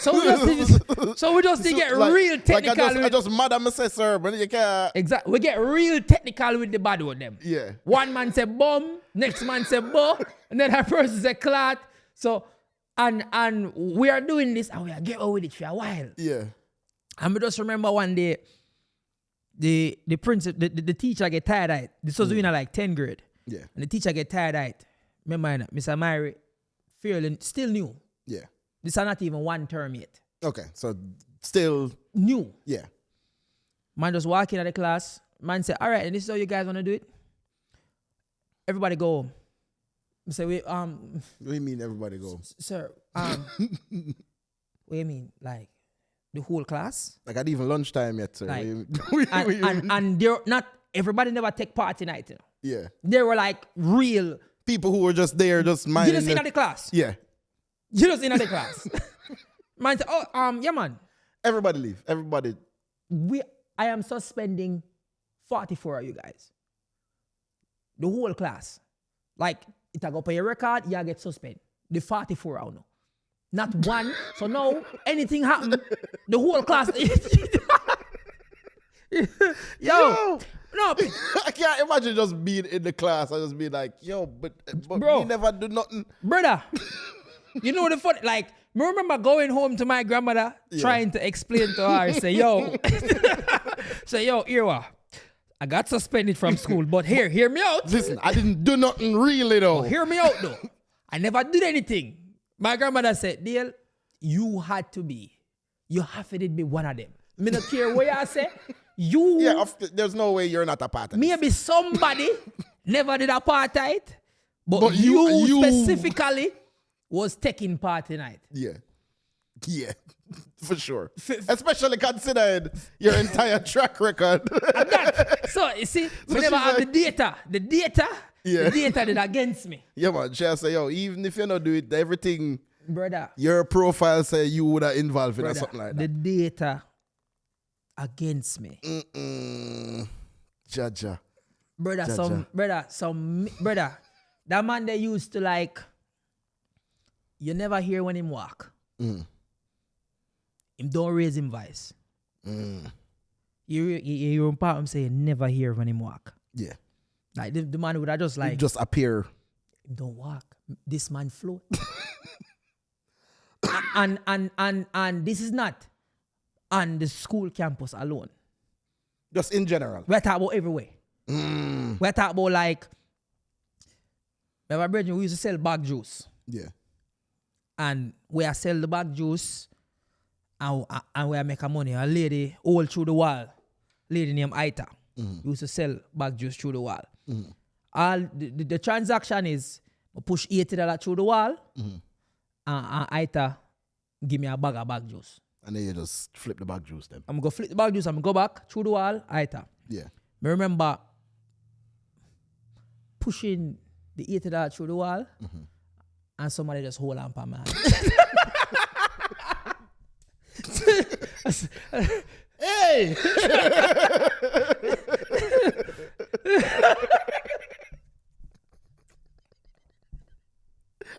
[SPEAKER 2] So we just get real technical.
[SPEAKER 1] Like I just mad at me say sir, but you can't.
[SPEAKER 2] Exactly. We get real technical with the bad with them.
[SPEAKER 1] Yeah.
[SPEAKER 2] One man say bomb, next man say bo, and then that person say clot. So and we are doing this and we are get over with it for a while.
[SPEAKER 1] Yeah.
[SPEAKER 2] And I just remember one day the teacher get tired of it. This was in like 10th grade.
[SPEAKER 1] Yeah.
[SPEAKER 2] And the teacher get tired of it. Remember Mr. Myrie, feeling still new.
[SPEAKER 1] Yeah.
[SPEAKER 2] This is not even one term yet.
[SPEAKER 1] Okay, so still
[SPEAKER 2] new.
[SPEAKER 1] Yeah.
[SPEAKER 2] Man just walk in at the class. Man say, all right, and this is how you guys want to do it? Everybody go home. I say, wait,
[SPEAKER 1] what do you mean everybody go?
[SPEAKER 2] Sir, what do you mean? Like the whole class?
[SPEAKER 1] Like at even lunchtime yet, sir.
[SPEAKER 2] Like, and they're not everybody never take part in it. You know?
[SPEAKER 1] Yeah.
[SPEAKER 2] They were like real
[SPEAKER 1] people who were just there, just minding.
[SPEAKER 2] You just in the class.
[SPEAKER 1] Yeah.
[SPEAKER 2] You just in the class. Man say, yeah, man.
[SPEAKER 1] Everybody leave. Everybody.
[SPEAKER 2] I am suspending 44 of you guys. The whole class. Like, it go up on your record, you get suspended. The 44 out now. Not one. So now, anything happen, the whole class. Yo. No.
[SPEAKER 1] I can't imagine just being in the class and just being like, yo, but
[SPEAKER 2] bro,
[SPEAKER 1] we never do nothing.
[SPEAKER 2] Brother. You know the funny, like, I remember going home to my grandmother trying to explain to her, say, yo, Irwa, I got suspended from school, but hear me out.
[SPEAKER 1] Listen, I didn't do nothing really though.
[SPEAKER 2] Hear me out though. I never did anything. My grandmother said, Dale, you have to be one of them. Me don't care what I say.
[SPEAKER 1] There's no way you're not a part of
[SPEAKER 2] maybe somebody never did apartheid, but you specifically was taking part tonight.
[SPEAKER 1] Yeah. Yeah. For sure. Especially considering your entire track record.
[SPEAKER 2] So, you see, we never have the data. The data is against me.
[SPEAKER 1] Yeah, man. She say, yo, even if you don't do it, everything,
[SPEAKER 2] brother,
[SPEAKER 1] your profile say you would have involved in or something like that.
[SPEAKER 2] The data against me.
[SPEAKER 1] Jaja.
[SPEAKER 2] Brother, that man they used to like, you never hear when him walk. Him don't raise him voice. You hear him say never hear when him walk.
[SPEAKER 1] Yeah.
[SPEAKER 2] Like the man would have just like.
[SPEAKER 1] He just appear.
[SPEAKER 2] Him don't walk. This man float. and this is not on the school campus alone.
[SPEAKER 1] Just in general.
[SPEAKER 2] We're talking about everywhere. We're talking about like, remember, brethren, we used to sell bag juice.
[SPEAKER 1] Yeah.
[SPEAKER 2] And we are sell the bag juice and we are making money. A lady all through the wall, lady named Aita, used to sell bag juice through the wall. All the transaction is I push $80 through the wall and Aita give me a bag of bag juice.
[SPEAKER 1] And then you just flip the bag juice then.
[SPEAKER 2] I'm going to flip the bag juice, I'm going to go back through the wall, Aita.
[SPEAKER 1] Yeah.
[SPEAKER 2] I remember pushing the $80 through the wall and somebody just hold on for my hand.
[SPEAKER 1] Hey!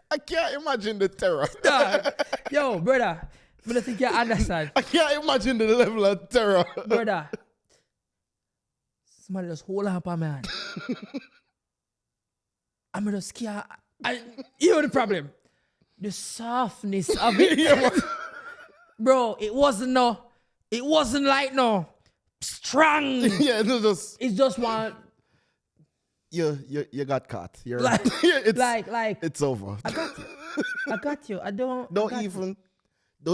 [SPEAKER 1] I can't imagine the terror.
[SPEAKER 2] Yo, brother, I don't think you understand.
[SPEAKER 1] I can't imagine the level of terror.
[SPEAKER 2] Brother, somebody just hold on for my hand. I'm just scared. You know the problem? The softness of it. Bro, it wasn't like strong.
[SPEAKER 1] Yeah,
[SPEAKER 2] it's just one.
[SPEAKER 1] You got caught. You're
[SPEAKER 2] like,
[SPEAKER 1] it's over.
[SPEAKER 2] I got you. I don't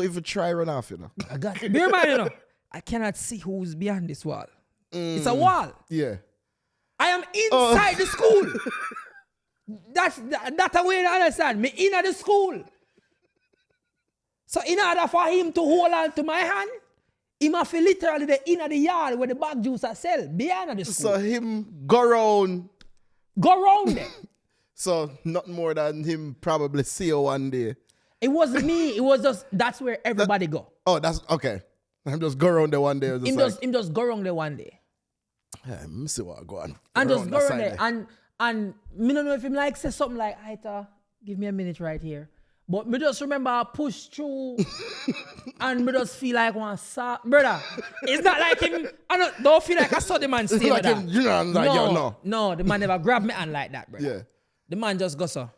[SPEAKER 1] even try run off, you know.
[SPEAKER 2] I got you. Bear in mind, you know, I cannot see who's behind this wall. It's a wall.
[SPEAKER 1] Yeah.
[SPEAKER 2] I am inside the school. That's a way to understand. Me in the school. So in order for him to hold on to my hand, he must feel literally the inner the yard where the bag juice are sell behind the school.
[SPEAKER 1] So him go round
[SPEAKER 2] there.
[SPEAKER 1] So nothing more than him probably see you one day.
[SPEAKER 2] It wasn't me. It was just that's where everybody go.
[SPEAKER 1] Oh, that's okay. I'm just go around there one day.
[SPEAKER 2] Him just go around there one day.
[SPEAKER 1] Let me see what I go on.
[SPEAKER 2] And just go around there. And me don't know if him like say something like, Aita, give me a minute right here. But me just remember I push through and me just feel like one saw. Brother, it's not like him. I don't feel like I saw the man stay like
[SPEAKER 1] him, you know, like,
[SPEAKER 2] no, the man never grabbed me hand like that, brother.
[SPEAKER 1] Yeah.
[SPEAKER 2] The man just go so.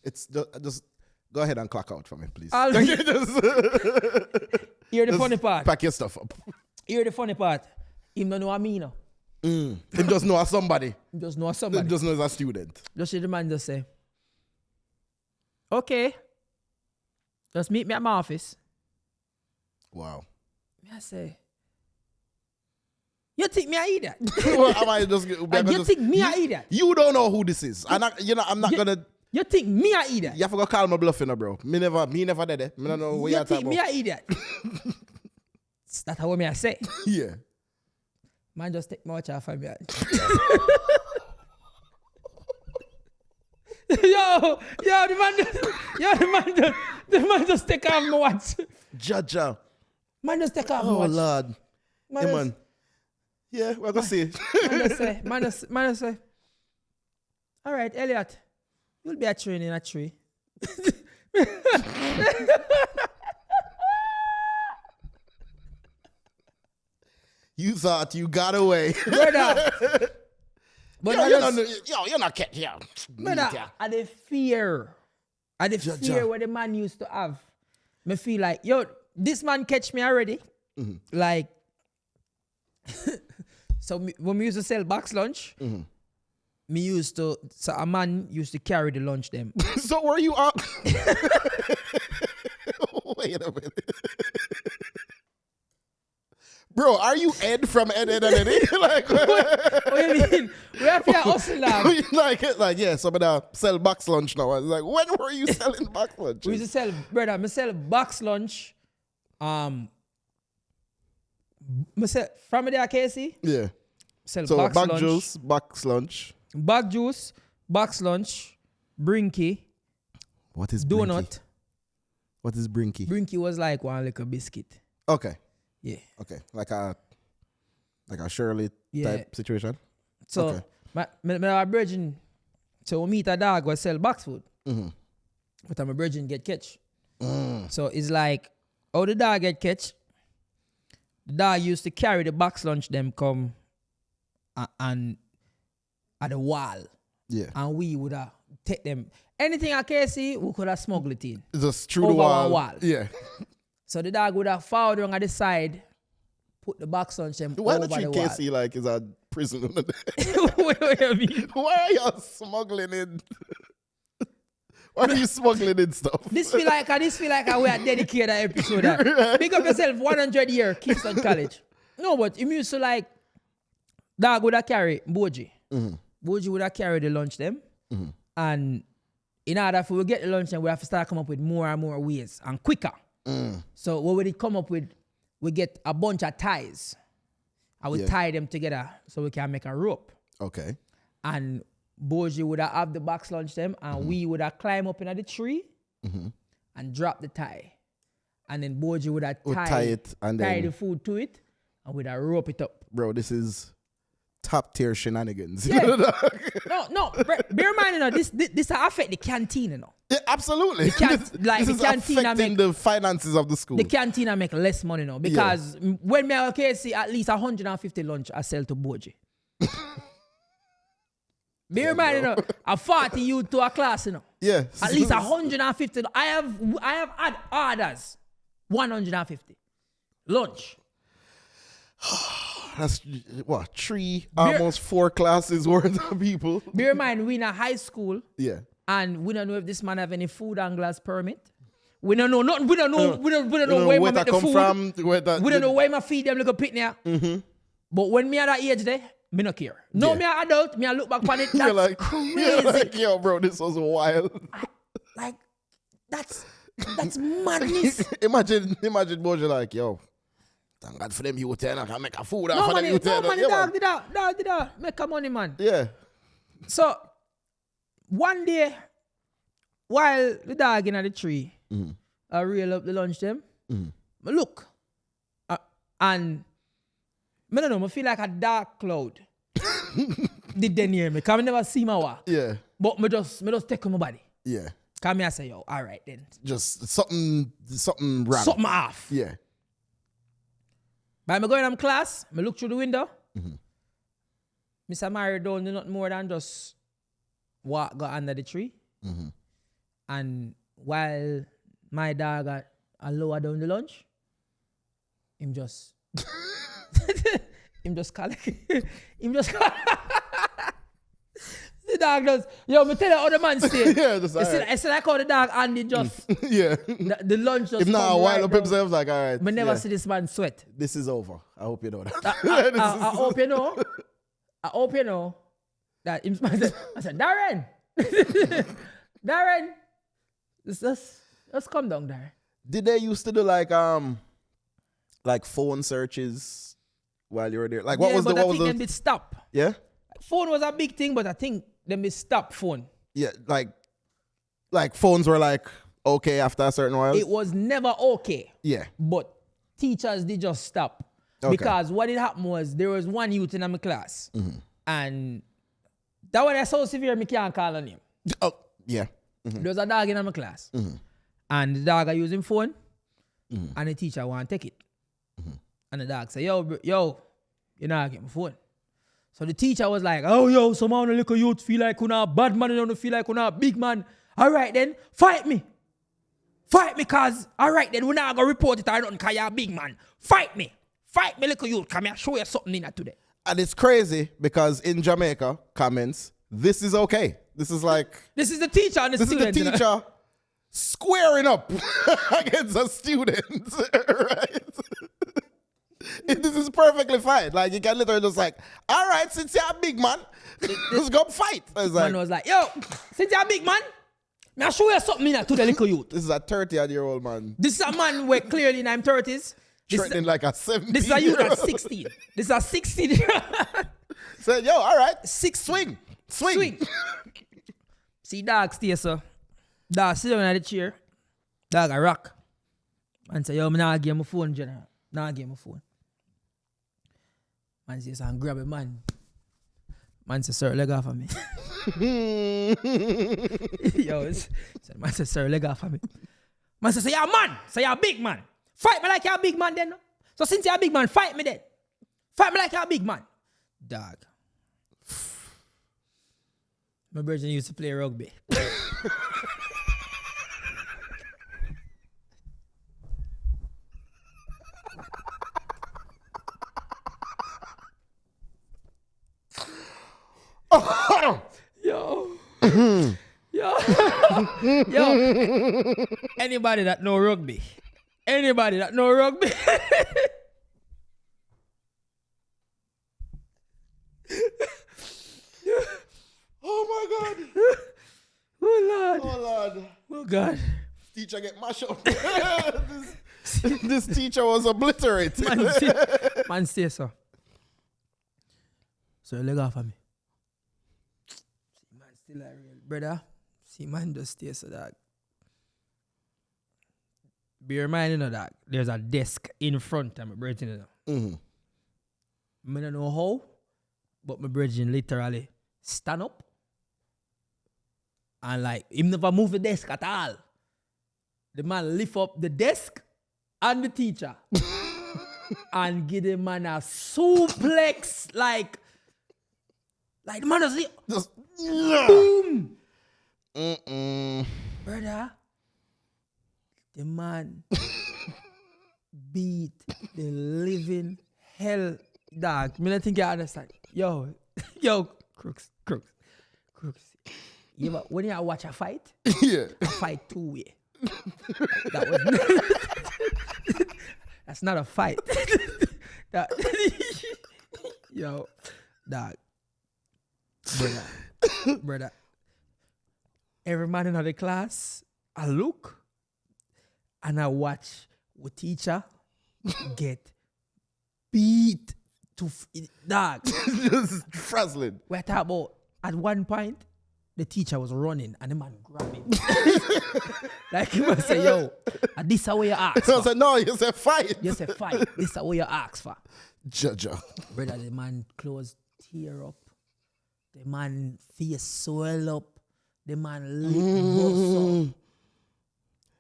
[SPEAKER 1] It's just go ahead and clock out for me, please.
[SPEAKER 2] Hear the funny part.
[SPEAKER 1] Pack your stuff up.
[SPEAKER 2] Hear the funny part. Him don't know me, no.
[SPEAKER 1] Him just know somebody.
[SPEAKER 2] Him just know somebody.
[SPEAKER 1] Him just knows a student.
[SPEAKER 2] Just hear the man just say, okay, just meet me at my office.
[SPEAKER 1] Wow.
[SPEAKER 2] I say, you think me I idiot?
[SPEAKER 1] Well, am I just,
[SPEAKER 2] you think me I idiot?
[SPEAKER 1] You don't know who this is. I'm not gonna.
[SPEAKER 2] You think me a idiot?
[SPEAKER 1] You have to go call my bluff, you know, bro. Me never did it. Me don't know what you're talking about.
[SPEAKER 2] You think me a idiot? That's how me I say.
[SPEAKER 1] Yeah.
[SPEAKER 2] Man, just take my watch off of me. Yo, the man just take off my watch.
[SPEAKER 1] Jaja.
[SPEAKER 2] Man just take off my watch.
[SPEAKER 1] Oh, Lord. Man. Yeah, we're going to see.
[SPEAKER 2] Man just say, all right, Elliott, you'll be a train in a tree.
[SPEAKER 1] You thought you got away.
[SPEAKER 2] Brother. But
[SPEAKER 1] you're not kept here.
[SPEAKER 2] Brother, I the fear. Where the man used to have. Me feel like, yo, this man catch me already. Mm-hmm. Like, so when we used to sell box lunch, so a man used to carry the lunch them.
[SPEAKER 1] So were you up? Wait a minute. Bro, are you Ed from Ed and Eddie? Like,
[SPEAKER 2] What do you mean? We have to hustle, dog.
[SPEAKER 1] like, yeah, somebody sell box lunch now. I was like, when were you selling box lunch?
[SPEAKER 2] We used to sell, brother, I sell box lunch. I sell, from there, Casey?
[SPEAKER 1] Yeah.
[SPEAKER 2] Sell
[SPEAKER 1] So
[SPEAKER 2] box
[SPEAKER 1] bag
[SPEAKER 2] lunch.
[SPEAKER 1] juice, box lunch.
[SPEAKER 2] Bag juice, box lunch, brinky,
[SPEAKER 1] What is
[SPEAKER 2] donut.
[SPEAKER 1] Brinky? What is Brinky?
[SPEAKER 2] Brinky was like one little biscuit.
[SPEAKER 1] Okay.
[SPEAKER 2] Yeah.
[SPEAKER 1] Okay. Like a Shirley
[SPEAKER 2] Yeah.
[SPEAKER 1] type situation.
[SPEAKER 2] So,
[SPEAKER 1] Okay.
[SPEAKER 2] my virgin, so we meet a dog who sell box food.
[SPEAKER 1] Mm-hmm.
[SPEAKER 2] But I'm a virgin get catch. So it's like, how the dog get catch? The dog used to carry the box lunch them come and at the wall.
[SPEAKER 1] Yeah.
[SPEAKER 2] And we would have take them. Anything I can see, we could have smuggled it in.
[SPEAKER 1] Just through the
[SPEAKER 2] Over
[SPEAKER 1] wall.
[SPEAKER 2] one wall.
[SPEAKER 1] Yeah.
[SPEAKER 2] So the dog would have followed on the side, put the box lunch them
[SPEAKER 1] Why
[SPEAKER 2] over
[SPEAKER 1] don't you
[SPEAKER 2] the wall.
[SPEAKER 1] KC like is a prison?
[SPEAKER 2] What do you mean?
[SPEAKER 1] Why are you smuggling in? Why are you smuggling in stuff?
[SPEAKER 2] This feel like we are dedicated an episode. Pick up yourself 100 year Kingston College. No, but you used to like dog would have carry Boji. Boji would have carry the lunch them. And in order for we get the lunch then we have to start come up with more and more ways and quicker. So what would it come up with? We get a bunch of ties. I would tie them together so we can make a rope.
[SPEAKER 1] Okay.
[SPEAKER 2] And Boji would have the box lunch them and we would have climb up into the tree and drop the tie. And then Boji would have
[SPEAKER 1] tie it and
[SPEAKER 2] tie
[SPEAKER 1] then
[SPEAKER 2] the food to it and we'd have rope it up.
[SPEAKER 1] bro, this is top tier shenanigans.
[SPEAKER 2] Yeah. no. Bear in mind, you know, this affect the canteen, you know.
[SPEAKER 1] Yeah, absolutely.
[SPEAKER 2] This
[SPEAKER 1] this is
[SPEAKER 2] canteen
[SPEAKER 1] affecting the finances of the school.
[SPEAKER 2] The canteen make less money now because when me okay see at least 150 lunch I sell to Boji. Bear in mind, you know, a 40 youth to a class, you know.
[SPEAKER 1] Yeah.
[SPEAKER 2] At least 150. I have had orders 150 lunch.
[SPEAKER 1] That's what, almost 4 classes worth of people.
[SPEAKER 2] Bear in mind, we in a high school.
[SPEAKER 1] Yeah.
[SPEAKER 2] And we don't know if this man have any food and glass permit. We don't know nothing. We don't know. We don't know where I make the food. We don't know where I feed them like a picnic. But when me at that age there, me no care. No, me an adult. Me I look back on it. That's crazy.
[SPEAKER 1] You're like, yo, bro, this was wild.
[SPEAKER 2] That's madness.
[SPEAKER 1] imagine Boja like, yo, thank God for them you tell I can make a food
[SPEAKER 2] No
[SPEAKER 1] for
[SPEAKER 2] money,
[SPEAKER 1] them you
[SPEAKER 2] no money,
[SPEAKER 1] yeah,
[SPEAKER 2] dog did that. Make a money, man.
[SPEAKER 1] Yeah.
[SPEAKER 2] So one day, while the dog in the tree, I reel up the lunch them. I look, and I don't know, I feel like a dark cloud did they near me. Cause I never see my wa.
[SPEAKER 1] Yeah.
[SPEAKER 2] But me just take on my body.
[SPEAKER 1] Yeah.
[SPEAKER 2] Cause me I say, yo, all right then.
[SPEAKER 1] Just something wrong.
[SPEAKER 2] Something off.
[SPEAKER 1] Yeah.
[SPEAKER 2] By me going to class, I look through the window. Mr. Mario don't do nothing more than just walk go under the tree. And while my dog are lower down the lunch, him just the dog does. Yo, me tell you how the man stay.
[SPEAKER 1] Yeah, just
[SPEAKER 2] I said I call the dog and he just
[SPEAKER 1] yeah.
[SPEAKER 2] The lunch just
[SPEAKER 1] If not a
[SPEAKER 2] come
[SPEAKER 1] while
[SPEAKER 2] right
[SPEAKER 1] up
[SPEAKER 2] down.
[SPEAKER 1] himself, like, all right.
[SPEAKER 2] Me never see this man sweat.
[SPEAKER 1] This is over. I hope you know that.
[SPEAKER 2] I hope you know. I hope you know that him I said, Darren, Darren, let's come down there.
[SPEAKER 1] Did they used to do like phone searches while you were there? Like what was
[SPEAKER 2] but
[SPEAKER 1] the
[SPEAKER 2] I think them did stop.
[SPEAKER 1] Yeah?
[SPEAKER 2] Phone was a big thing, but I think them did stop phone.
[SPEAKER 1] Yeah, like phones were like okay after a certain while.
[SPEAKER 2] It was never okay.
[SPEAKER 1] Yeah.
[SPEAKER 2] But teachers did just stop.
[SPEAKER 1] Okay.
[SPEAKER 2] Because what had happened was there was one youth in my class. And that one was so severe me can't call on him.
[SPEAKER 1] Oh, yeah.
[SPEAKER 2] There was a dog in my class. And the dog are using phone. And the teacher want to take it. And the dog say, yo, you're not getting my phone. So the teacher was like, oh, yo, somehow the little youth feel like you're not bad man, you don't feel like you're not big man. All right, then, fight me. Fight me, cause, all right, then, we're not going to report it or nothing, cause you're a big man. Fight me. Fight me, little youth. Come here, show you something in that today.
[SPEAKER 1] And it's crazy because in Jamaica comments, this is okay. This is like...
[SPEAKER 2] This is the teacher and the student.
[SPEAKER 1] This is the teacher squaring up against a student, right? This is perfectly fine. Like, you can literally just like, all right, since you're a big man, let's go fight. It's like,
[SPEAKER 2] Man was like, yo, since you're a big man, me I show you something in to the little youth.
[SPEAKER 1] this is a 30-year-old man.
[SPEAKER 2] This is a man where clearly in his 30s.
[SPEAKER 1] Threatening like a 17.
[SPEAKER 2] This is a youth that's 16. This is a 16-year-old.
[SPEAKER 1] Said, yo, all right, swing.
[SPEAKER 2] See, dog stay so. Dog sit down in the chair. Dog a rock. Man say, yo, me nah give my phone, general. Nah give my phone. Man say, son, grab it, man. Man say, sir, leg off of me. Yo, man say, sir, leg off of me. Man say, yeah, man. Say, you're a big man. Fight me like you're a big man then. No? So since you're a big man, fight me then. Fight me like you're a big man. Dog. My brother used to play rugby. Yo. Yo. Anybody that know rugby? Anybody that know rugby?
[SPEAKER 1] Oh my God.
[SPEAKER 2] Oh Lord.
[SPEAKER 1] Oh Lord.
[SPEAKER 2] Oh God.
[SPEAKER 1] Teacher get mashed up. this teacher was obliterated.
[SPEAKER 2] Man say so. So leg off of me. See man still a real brother. See man just stay so dog. Bear in mind, you know, that there's a desk in front of my brethren. You know. I don't know how, but my brethren literally stand up and like, him never move the desk at all. The man lift up the desk and the teacher and give the man a suplex like the man just boom. Brother. The man beat the living hell dog. I don't think you understand. Yo, crooks. Yeah, but when you watch a fight,
[SPEAKER 1] Yeah.
[SPEAKER 2] a fight two-way. That was that's not a fight. Yo, dog. Brother. Every man in the class, I look. And I watch the teacher get beat to dog.
[SPEAKER 1] Just frazzling.
[SPEAKER 2] We're talking about at one point, the teacher was running and the man grabbed him. Like he must say, yo, this is what you ask for.
[SPEAKER 1] I said, no, you said fight.
[SPEAKER 2] You say fight. This is what you ask for.
[SPEAKER 1] Judger.
[SPEAKER 2] Brother, the man clothes tear up. The man face swell up. The man lip bust up.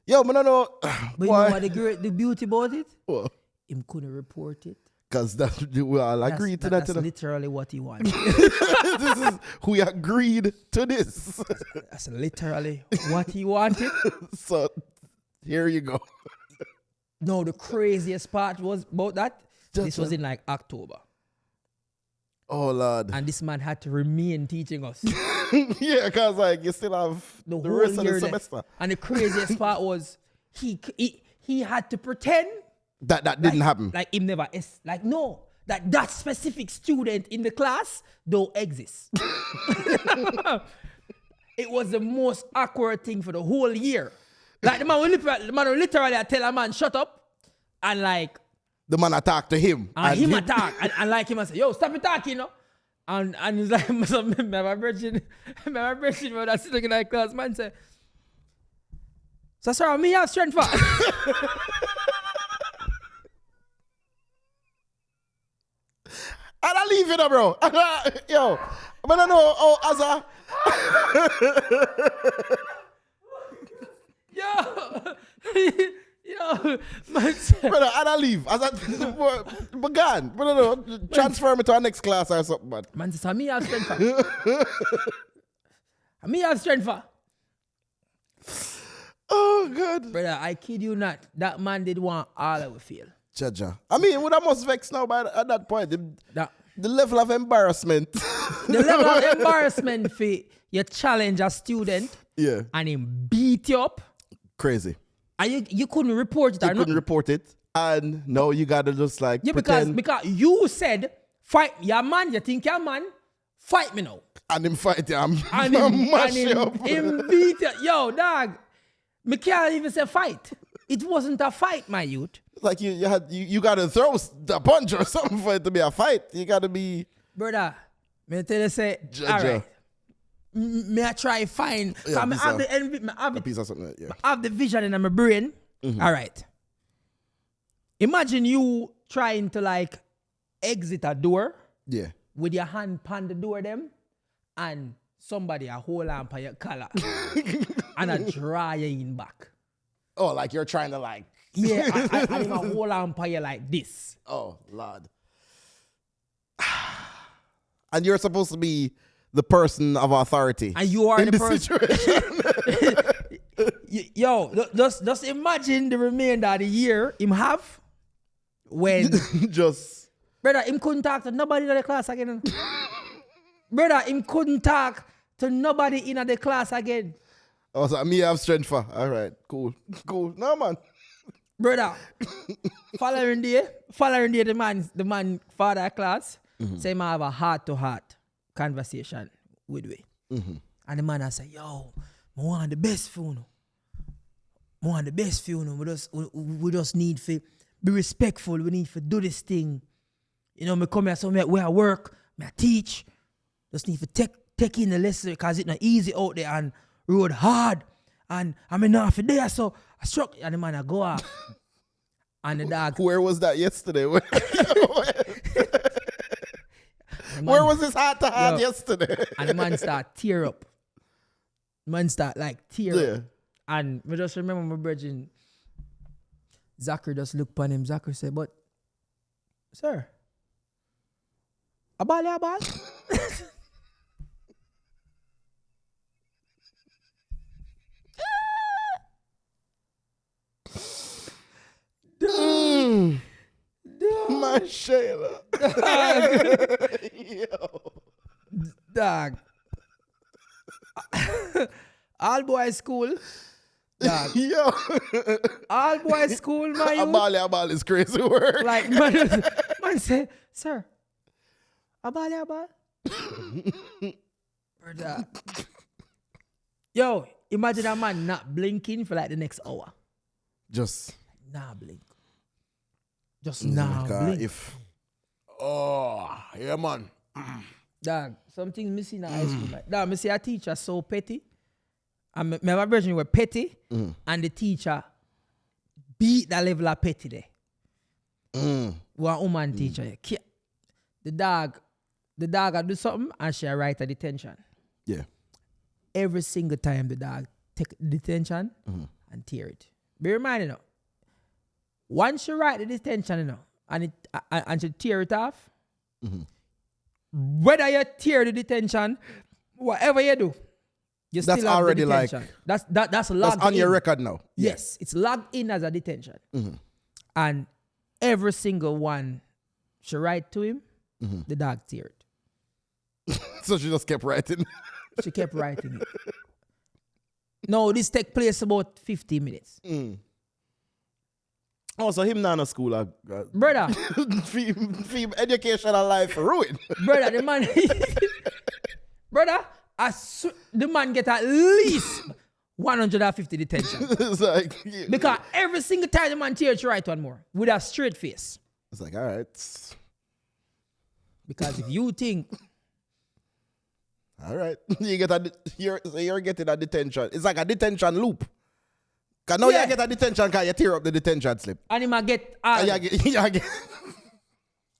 [SPEAKER 1] Yo, man, I know.
[SPEAKER 2] But you know what the beauty about it?
[SPEAKER 1] What?
[SPEAKER 2] Him couldn't report it.
[SPEAKER 1] Because we all agreed to that.
[SPEAKER 2] That's literally what he wanted.
[SPEAKER 1] This is, we agreed to this.
[SPEAKER 2] That's literally what he wanted.
[SPEAKER 1] So, here you go.
[SPEAKER 2] No, the craziest part was about that. This was in like October.
[SPEAKER 1] Oh, Lord.
[SPEAKER 2] And this man had to remain teaching us.
[SPEAKER 1] Yeah, because like you still have
[SPEAKER 2] the whole
[SPEAKER 1] rest of
[SPEAKER 2] year
[SPEAKER 1] the semester.
[SPEAKER 2] left. And the craziest part was he had to pretend
[SPEAKER 1] that didn't happen.
[SPEAKER 2] Like him never like no, that specific student in the class don't exist. It was the most awkward thing for the whole year. Like the man will literally tell a man shut up and like
[SPEAKER 1] the man attacked to him.
[SPEAKER 2] And him attack and like him and say, yo, stop attacking, you know. And he's like, my virgin when I sitting in that class, man say, so sir, me have strength for.
[SPEAKER 1] And I leave it, bro. Yo, but I know, as a...
[SPEAKER 2] Yo, man say...
[SPEAKER 1] Brother, and I leave. As I... But gone. But I know, transfer me to our next class or something, man.
[SPEAKER 2] Man say, so me have strength for. Me have strength for.
[SPEAKER 1] Oh, God.
[SPEAKER 2] Brother, I kid you not. That man did want all of it feel.
[SPEAKER 1] Jaja. I mean, would I must vex now at that point? The level of embarrassment.
[SPEAKER 2] The level of embarrassment for you challenge a student
[SPEAKER 1] yeah.
[SPEAKER 2] and him beat you up.
[SPEAKER 1] Crazy.
[SPEAKER 2] And you couldn't report it.
[SPEAKER 1] You couldn't report it. And no, you gotta just like pretend.
[SPEAKER 2] because you said fight. Yeah, man. You think you're man? Fight me now.
[SPEAKER 1] And him fight you. I'm
[SPEAKER 2] And
[SPEAKER 1] mash you up.
[SPEAKER 2] him beat you. Yo, dog. Me can't even say fight. It wasn't a fight, my youth.
[SPEAKER 1] Like you gotta throw a punch or something for it to be a fight. You gotta be.
[SPEAKER 2] Brother, me tell you say, all right. Me I try find.
[SPEAKER 1] Yeah,
[SPEAKER 2] I have the envy. I have
[SPEAKER 1] a piece of something. Yeah.
[SPEAKER 2] I have the vision in my brain. All right. Imagine you trying to like exit a door.
[SPEAKER 1] Yeah.
[SPEAKER 2] With your hand on the door them, and somebody a hold on by your collar and a draw you in back.
[SPEAKER 1] Oh, like you're trying to like.
[SPEAKER 2] Yeah, and him a hold on by you like this.
[SPEAKER 1] Oh, Lord. And you're supposed to be the person of authority.
[SPEAKER 2] And you are
[SPEAKER 1] in
[SPEAKER 2] the person. Yo, just imagine the remainder of the year him have when
[SPEAKER 1] just.
[SPEAKER 2] Brother, him couldn't talk to nobody in the class again. Brother, him couldn't talk to nobody in the class again.
[SPEAKER 1] Oh, so me have strength for. All right, cool. No, man.
[SPEAKER 2] Brother, following day, the man father class, say, I have a heart-to-heart conversation with me. And the man I say, yo, I want the best for you. I want the best for you. We just need to be respectful. We need to do this thing. You know, me come here, so where I work, I teach. Just need to take in the lesson because it's not easy out there and road hard. And I'm enough for there, so I struck and the man I go off. And the dog.
[SPEAKER 1] Where was that yesterday? Where was this heart-to-heart yesterday?
[SPEAKER 2] And the man start tear up. The man start like tear up. And I just remember my brother, Zachary just looked upon him. Zachary said, but, sir, a ball.
[SPEAKER 1] My Shayla. Yo.
[SPEAKER 2] Dog. All boys school. Dog.
[SPEAKER 1] Yo.
[SPEAKER 2] All boys school, man.
[SPEAKER 1] A ball is crazy word.
[SPEAKER 2] Like, man say, sir, a ball. Brother. Yo, imagine a man not blinking for like the next hour.
[SPEAKER 1] Just.
[SPEAKER 2] Nah blink. Just nah blink.
[SPEAKER 1] Yeah, man.
[SPEAKER 2] Dog, something missing in high school. Like. Dog, me see a teacher so petty. And my version were petty, and the teacher beat that level of petty there. One woman teacher. The dog I do something and she write a detention.
[SPEAKER 1] Yeah. Every
[SPEAKER 2] single time the dog take detention and tear it. Be reminded now. Once you write the detention, you know, and you tear it off, whether you tear the detention, whatever you do, you still have already the detention. That's logged
[SPEAKER 1] that's on
[SPEAKER 2] in.
[SPEAKER 1] your record now.
[SPEAKER 2] Yes, it's logged in as a detention. And every single one she write to him, the dog tear it.
[SPEAKER 1] So she just kept writing.
[SPEAKER 2] She kept writing it. No, this take place about 15 minutes.
[SPEAKER 1] Oh, so him not in school.
[SPEAKER 2] Brother.
[SPEAKER 1] Fee educational life ruined.
[SPEAKER 2] Brother, the man. Brother, the man get at least 150 detention.
[SPEAKER 1] It's like,
[SPEAKER 2] because every single time the man tears, you write one more with a straight face.
[SPEAKER 1] It's like, all right.
[SPEAKER 2] Because if you think,
[SPEAKER 1] all right, you're getting a detention. It's like a detention loop. Cause now you get a detention because you tear up the detention slip.
[SPEAKER 2] And you might get all of them.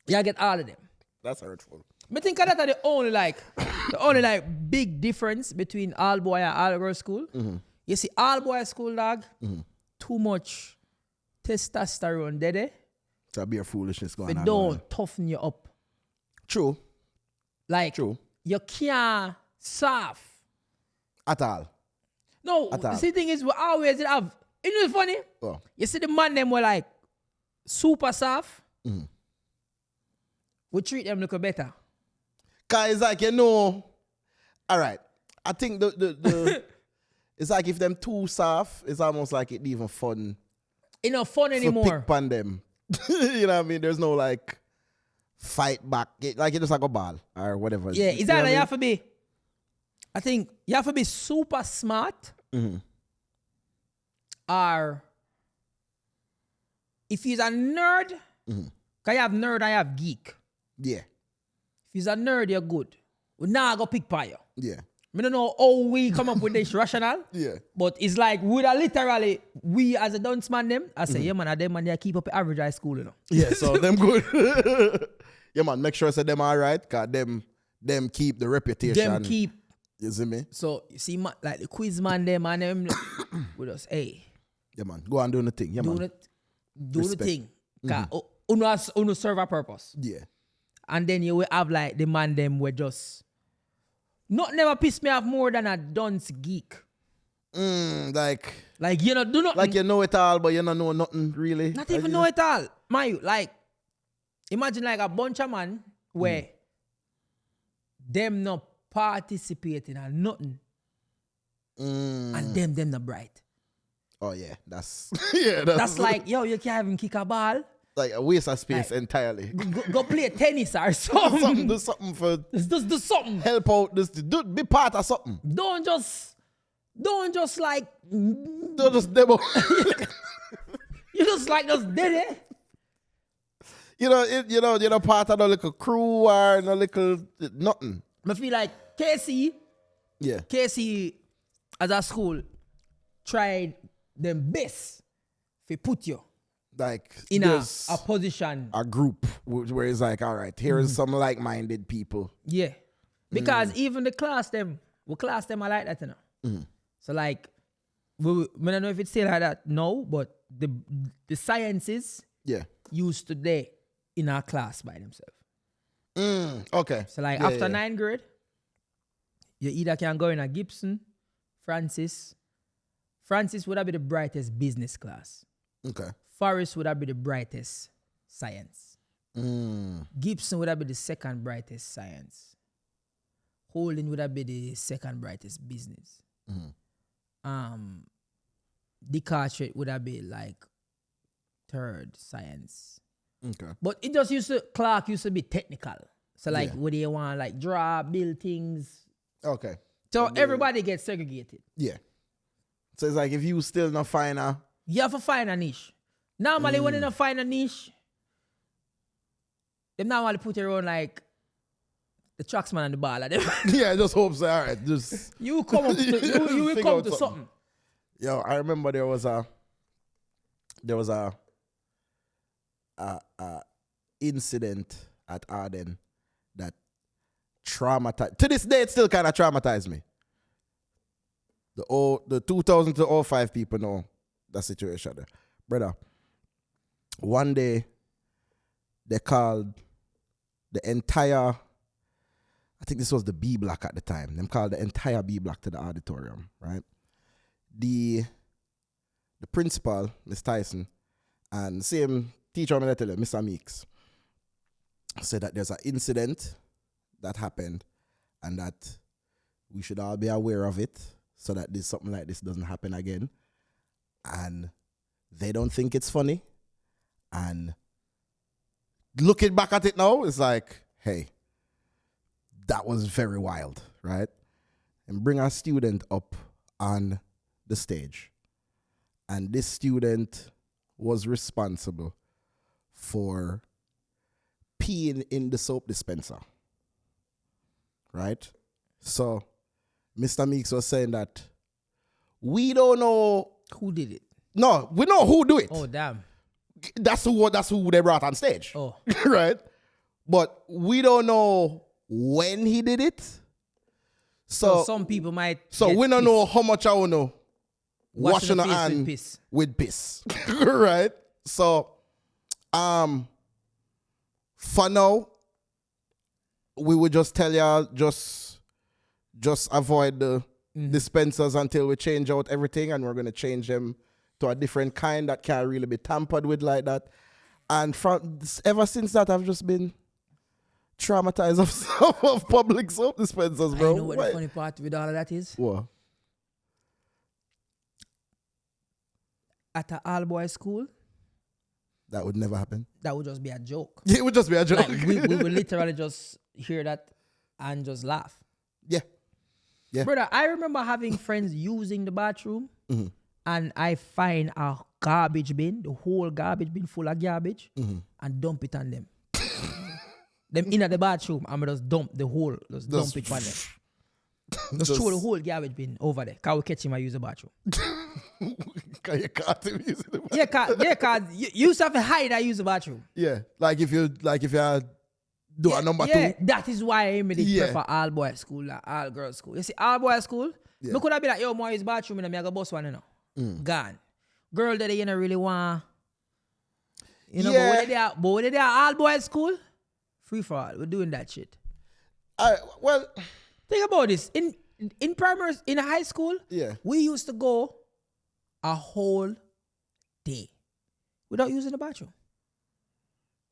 [SPEAKER 2] You get all of them.
[SPEAKER 1] That's hurtful.
[SPEAKER 2] I think that's the only big difference between all boy and all girl school. You see, all boy school, dog, too much testosterone there.
[SPEAKER 1] So be a foolishness going on.
[SPEAKER 2] They don't toughen you up.
[SPEAKER 1] True.
[SPEAKER 2] Like,
[SPEAKER 1] true.
[SPEAKER 2] You can't soft.
[SPEAKER 1] At all.
[SPEAKER 2] No, the thing is, we always have. You know what's funny?
[SPEAKER 1] Oh.
[SPEAKER 2] You see the man them were like super soft. We treat them look better.
[SPEAKER 1] Cause it's like, you know, all right. I think the it's like if them too soft, it's almost like it even fun
[SPEAKER 2] It's not fun
[SPEAKER 1] for
[SPEAKER 2] anymore.
[SPEAKER 1] pick pan them. You know what I mean? There's no like fight back. Like it's just like a ball or whatever.
[SPEAKER 2] Yeah,
[SPEAKER 1] You
[SPEAKER 2] it's
[SPEAKER 1] know
[SPEAKER 2] either
[SPEAKER 1] what I
[SPEAKER 2] you
[SPEAKER 1] mean?
[SPEAKER 2] have to be, I think you have to be super smart, or if he's a nerd, because you have nerd and you have geek.
[SPEAKER 1] Yeah.
[SPEAKER 2] If he's a nerd, you're good. We now go pick by you.
[SPEAKER 1] Yeah.
[SPEAKER 2] I don't know how we come up with this rationale.
[SPEAKER 1] Yeah.
[SPEAKER 2] But it's like we are literally, we as a dunce man them, I say, yeah man, and them man they keep up the average high school, you know.
[SPEAKER 1] Yeah, so them good. Yeah, man, make sure I say them all right, cause them keep the reputation.
[SPEAKER 2] Them keep.
[SPEAKER 1] You see me?
[SPEAKER 2] So you see, like the quiz man them and them with us, hey.
[SPEAKER 1] Yeah, man, go and do the thing. Yeah, man.
[SPEAKER 2] Do the thing. Cause uno serve a purpose.
[SPEAKER 1] Yeah.
[SPEAKER 2] And then you will have like the man them were just, not never piss me off more than a dunce geek.
[SPEAKER 1] Like
[SPEAKER 2] you know, do not
[SPEAKER 1] like you know it all, but you don't know nothing really.
[SPEAKER 2] not even know it all. Like imagine like a bunch of man where them not participating and nothing. And them not bright.
[SPEAKER 1] Oh yeah, that's
[SPEAKER 2] That's like, yo, you can't even kick a ball.
[SPEAKER 1] like a waste of space
[SPEAKER 2] Like,
[SPEAKER 1] entirely.
[SPEAKER 2] Go play tennis or something.
[SPEAKER 1] Do something for
[SPEAKER 2] Just do something.
[SPEAKER 1] help out. Be part of something.
[SPEAKER 2] Don't just like
[SPEAKER 1] Don't just demo.
[SPEAKER 2] you just did it.
[SPEAKER 1] you know, part of no little crew or no little nothing.
[SPEAKER 2] I feel like KC
[SPEAKER 1] Yeah.
[SPEAKER 2] as a school tried them best to put you
[SPEAKER 1] Like
[SPEAKER 2] in a
[SPEAKER 1] there's
[SPEAKER 2] position.
[SPEAKER 1] a group where it's like, all right, here is some like-minded people.
[SPEAKER 2] Yeah. Because even we class them are like that, you know. So like, I don't know if it's still like that now, but the sciences
[SPEAKER 1] Yeah.
[SPEAKER 2] used today in our class by themselves.
[SPEAKER 1] Okay.
[SPEAKER 2] So like
[SPEAKER 1] Yeah,
[SPEAKER 2] after
[SPEAKER 1] yeah.
[SPEAKER 2] 9th grade, you either can go in a Gibson, Francis. Francis would have been the brightest business class.
[SPEAKER 1] Okay.
[SPEAKER 2] Forest would have been the brightest science. Gibson would have been the second brightest science. Holding would have been the second brightest business. Carteret would have been like third science.
[SPEAKER 1] Okay.
[SPEAKER 2] But it just Clark used to be technical. So like, what do you want, like draw, build things.
[SPEAKER 1] Okay.
[SPEAKER 2] So everybody gets segregated.
[SPEAKER 1] Yeah. So it's like if you still not find a
[SPEAKER 2] You have to find a niche. Normally, when you don't find a niche, they normally put your own like the tracksman and the ball. Like,
[SPEAKER 1] yeah, just hope so. All right, just
[SPEAKER 2] you come up to, you will
[SPEAKER 1] figure
[SPEAKER 2] come
[SPEAKER 1] out
[SPEAKER 2] to something.
[SPEAKER 1] Yo, I remember there was a incident at Arden that traumatized. To this day, it still kind of traumatized me. The 2000 to 05 people know that situation there. Brother, one day they called the entire, I think this was the B block at the time. Them called the entire B block to the auditorium, right? The principal, Miss Tyson, and same teacher, I'm going to tell you, Mr. Meeks, said that there's an incident that happened and that we should all be aware of it so that something like this doesn't happen again. And they don't think it's funny. And looking back at it now, it's like, hey, that was very wild, right? And bring a student up on the stage. And this student was responsible for peeing in the soap dispenser, right? So Mr. Meeks was saying that we don't know
[SPEAKER 2] who did it.
[SPEAKER 1] No, we know who do it.
[SPEAKER 2] Oh damn!
[SPEAKER 1] That's who they brought on stage.
[SPEAKER 2] Oh,
[SPEAKER 1] right. But we don't know when he did it. So
[SPEAKER 2] some people might.
[SPEAKER 1] So we don't know how much I will know.
[SPEAKER 2] Washing
[SPEAKER 1] the hand with piss. Right. So, for now, we would just tell y'all just avoid the dispensers until we change out everything, and we're gonna change them to a different kind that can't really be tampered with like that. And ever since that, I've just been traumatized of public soap dispensers, bro.
[SPEAKER 2] I know what the funny part with all of that is.
[SPEAKER 1] What?
[SPEAKER 2] at an all-boys school,
[SPEAKER 1] That would never happen.
[SPEAKER 2] that would just be a joke.
[SPEAKER 1] It would just be a joke.
[SPEAKER 2] Like, we would literally just hear that and just laugh.
[SPEAKER 1] Yeah. Yeah.
[SPEAKER 2] Brother, I remember having friends using the bathroom
[SPEAKER 1] Mm-hmm.
[SPEAKER 2] and I find a garbage bin, the whole garbage bin full of garbage,
[SPEAKER 1] Mm-hmm.
[SPEAKER 2] and dump it on them. Them in the bathroom, and just dump the whole, just dump it on them. Just throw the whole garbage bin over there. Can we catch him and use the bathroom?
[SPEAKER 1] Can you caught him using the bathroom?
[SPEAKER 2] Yeah, cause you used to have to hide and use the bathroom.
[SPEAKER 1] Yeah. Like if you do a number
[SPEAKER 2] Yeah,
[SPEAKER 1] two.
[SPEAKER 2] that is why I did
[SPEAKER 1] Yeah.
[SPEAKER 2] prefer all boys school and all girls school. You see, all boys school,
[SPEAKER 1] Yeah.
[SPEAKER 2] me could have been like, yo, more use bathroom and I go bust one, you know. Gone. Girl that you don't really want. You know,
[SPEAKER 1] Yeah.
[SPEAKER 2] but when they are all boys school, free for all. We're doing that shit.
[SPEAKER 1] Well,
[SPEAKER 2] Think about this. In primary, in high school,
[SPEAKER 1] yeah.
[SPEAKER 2] we used to go a whole day without using the bathroom.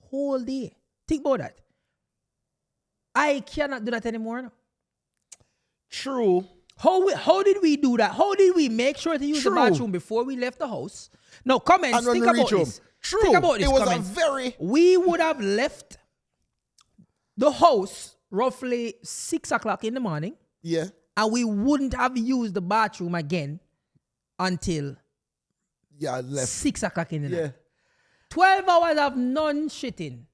[SPEAKER 2] Whole day. Think about that. I cannot do that anymore now.
[SPEAKER 1] True.
[SPEAKER 2] How did we do that? How did we make sure to use
[SPEAKER 1] True.
[SPEAKER 2] the bathroom before we left the house? No, comments.
[SPEAKER 1] And when
[SPEAKER 2] Think
[SPEAKER 1] we
[SPEAKER 2] about
[SPEAKER 1] reach home.
[SPEAKER 2] this.
[SPEAKER 1] True.
[SPEAKER 2] Think about this.
[SPEAKER 1] It was
[SPEAKER 2] comments.
[SPEAKER 1] a very
[SPEAKER 2] We would have left the house roughly 6 o'clock in the morning,
[SPEAKER 1] yeah.
[SPEAKER 2] and we wouldn't have used the bathroom again until
[SPEAKER 1] Yeah, left.
[SPEAKER 2] 6 o'clock in the
[SPEAKER 1] Yeah.
[SPEAKER 2] night. 12 hours of non-shitting.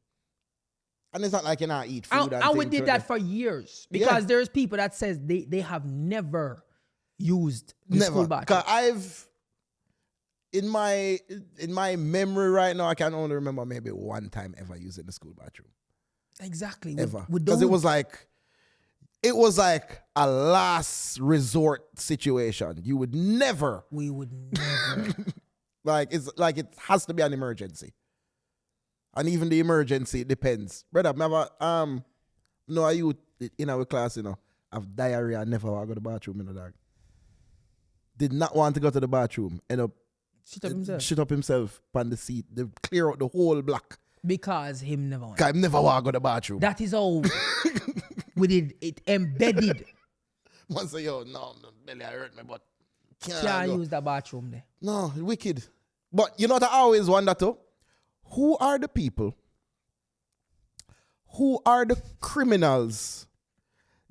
[SPEAKER 1] And it's not like you not eat food.
[SPEAKER 2] And we did that for years. Because
[SPEAKER 1] Yeah.
[SPEAKER 2] there's people that says they have never used the school
[SPEAKER 1] Never.
[SPEAKER 2] bathroom.
[SPEAKER 1] 'Cause I've in my memory right now, I can only remember maybe one time ever using the school bathroom.
[SPEAKER 2] Exactly.
[SPEAKER 1] Ever.
[SPEAKER 2] We
[SPEAKER 1] Because
[SPEAKER 2] don't.
[SPEAKER 1] it was like a last resort situation. You would never
[SPEAKER 2] We would never.
[SPEAKER 1] it's like it has to be an emergency. And even the emergency, it depends. Brother, remember, no, you in our class, you know, have diarrhea, never want to go to the bathroom, you know, dog. Did not want to go to the bathroom. End up shit up himself on the seat. They clear out the whole block.
[SPEAKER 2] Because him never went.
[SPEAKER 1] Cause I never want to go to the bathroom.
[SPEAKER 2] That is how we did it embedded.
[SPEAKER 1] Man say, yo, no, belly hurt me, but
[SPEAKER 2] Can't
[SPEAKER 1] go.
[SPEAKER 2] use the bathroom there.
[SPEAKER 1] No, wicked. But you know what I always wonder too? Who are the people? Who are the criminals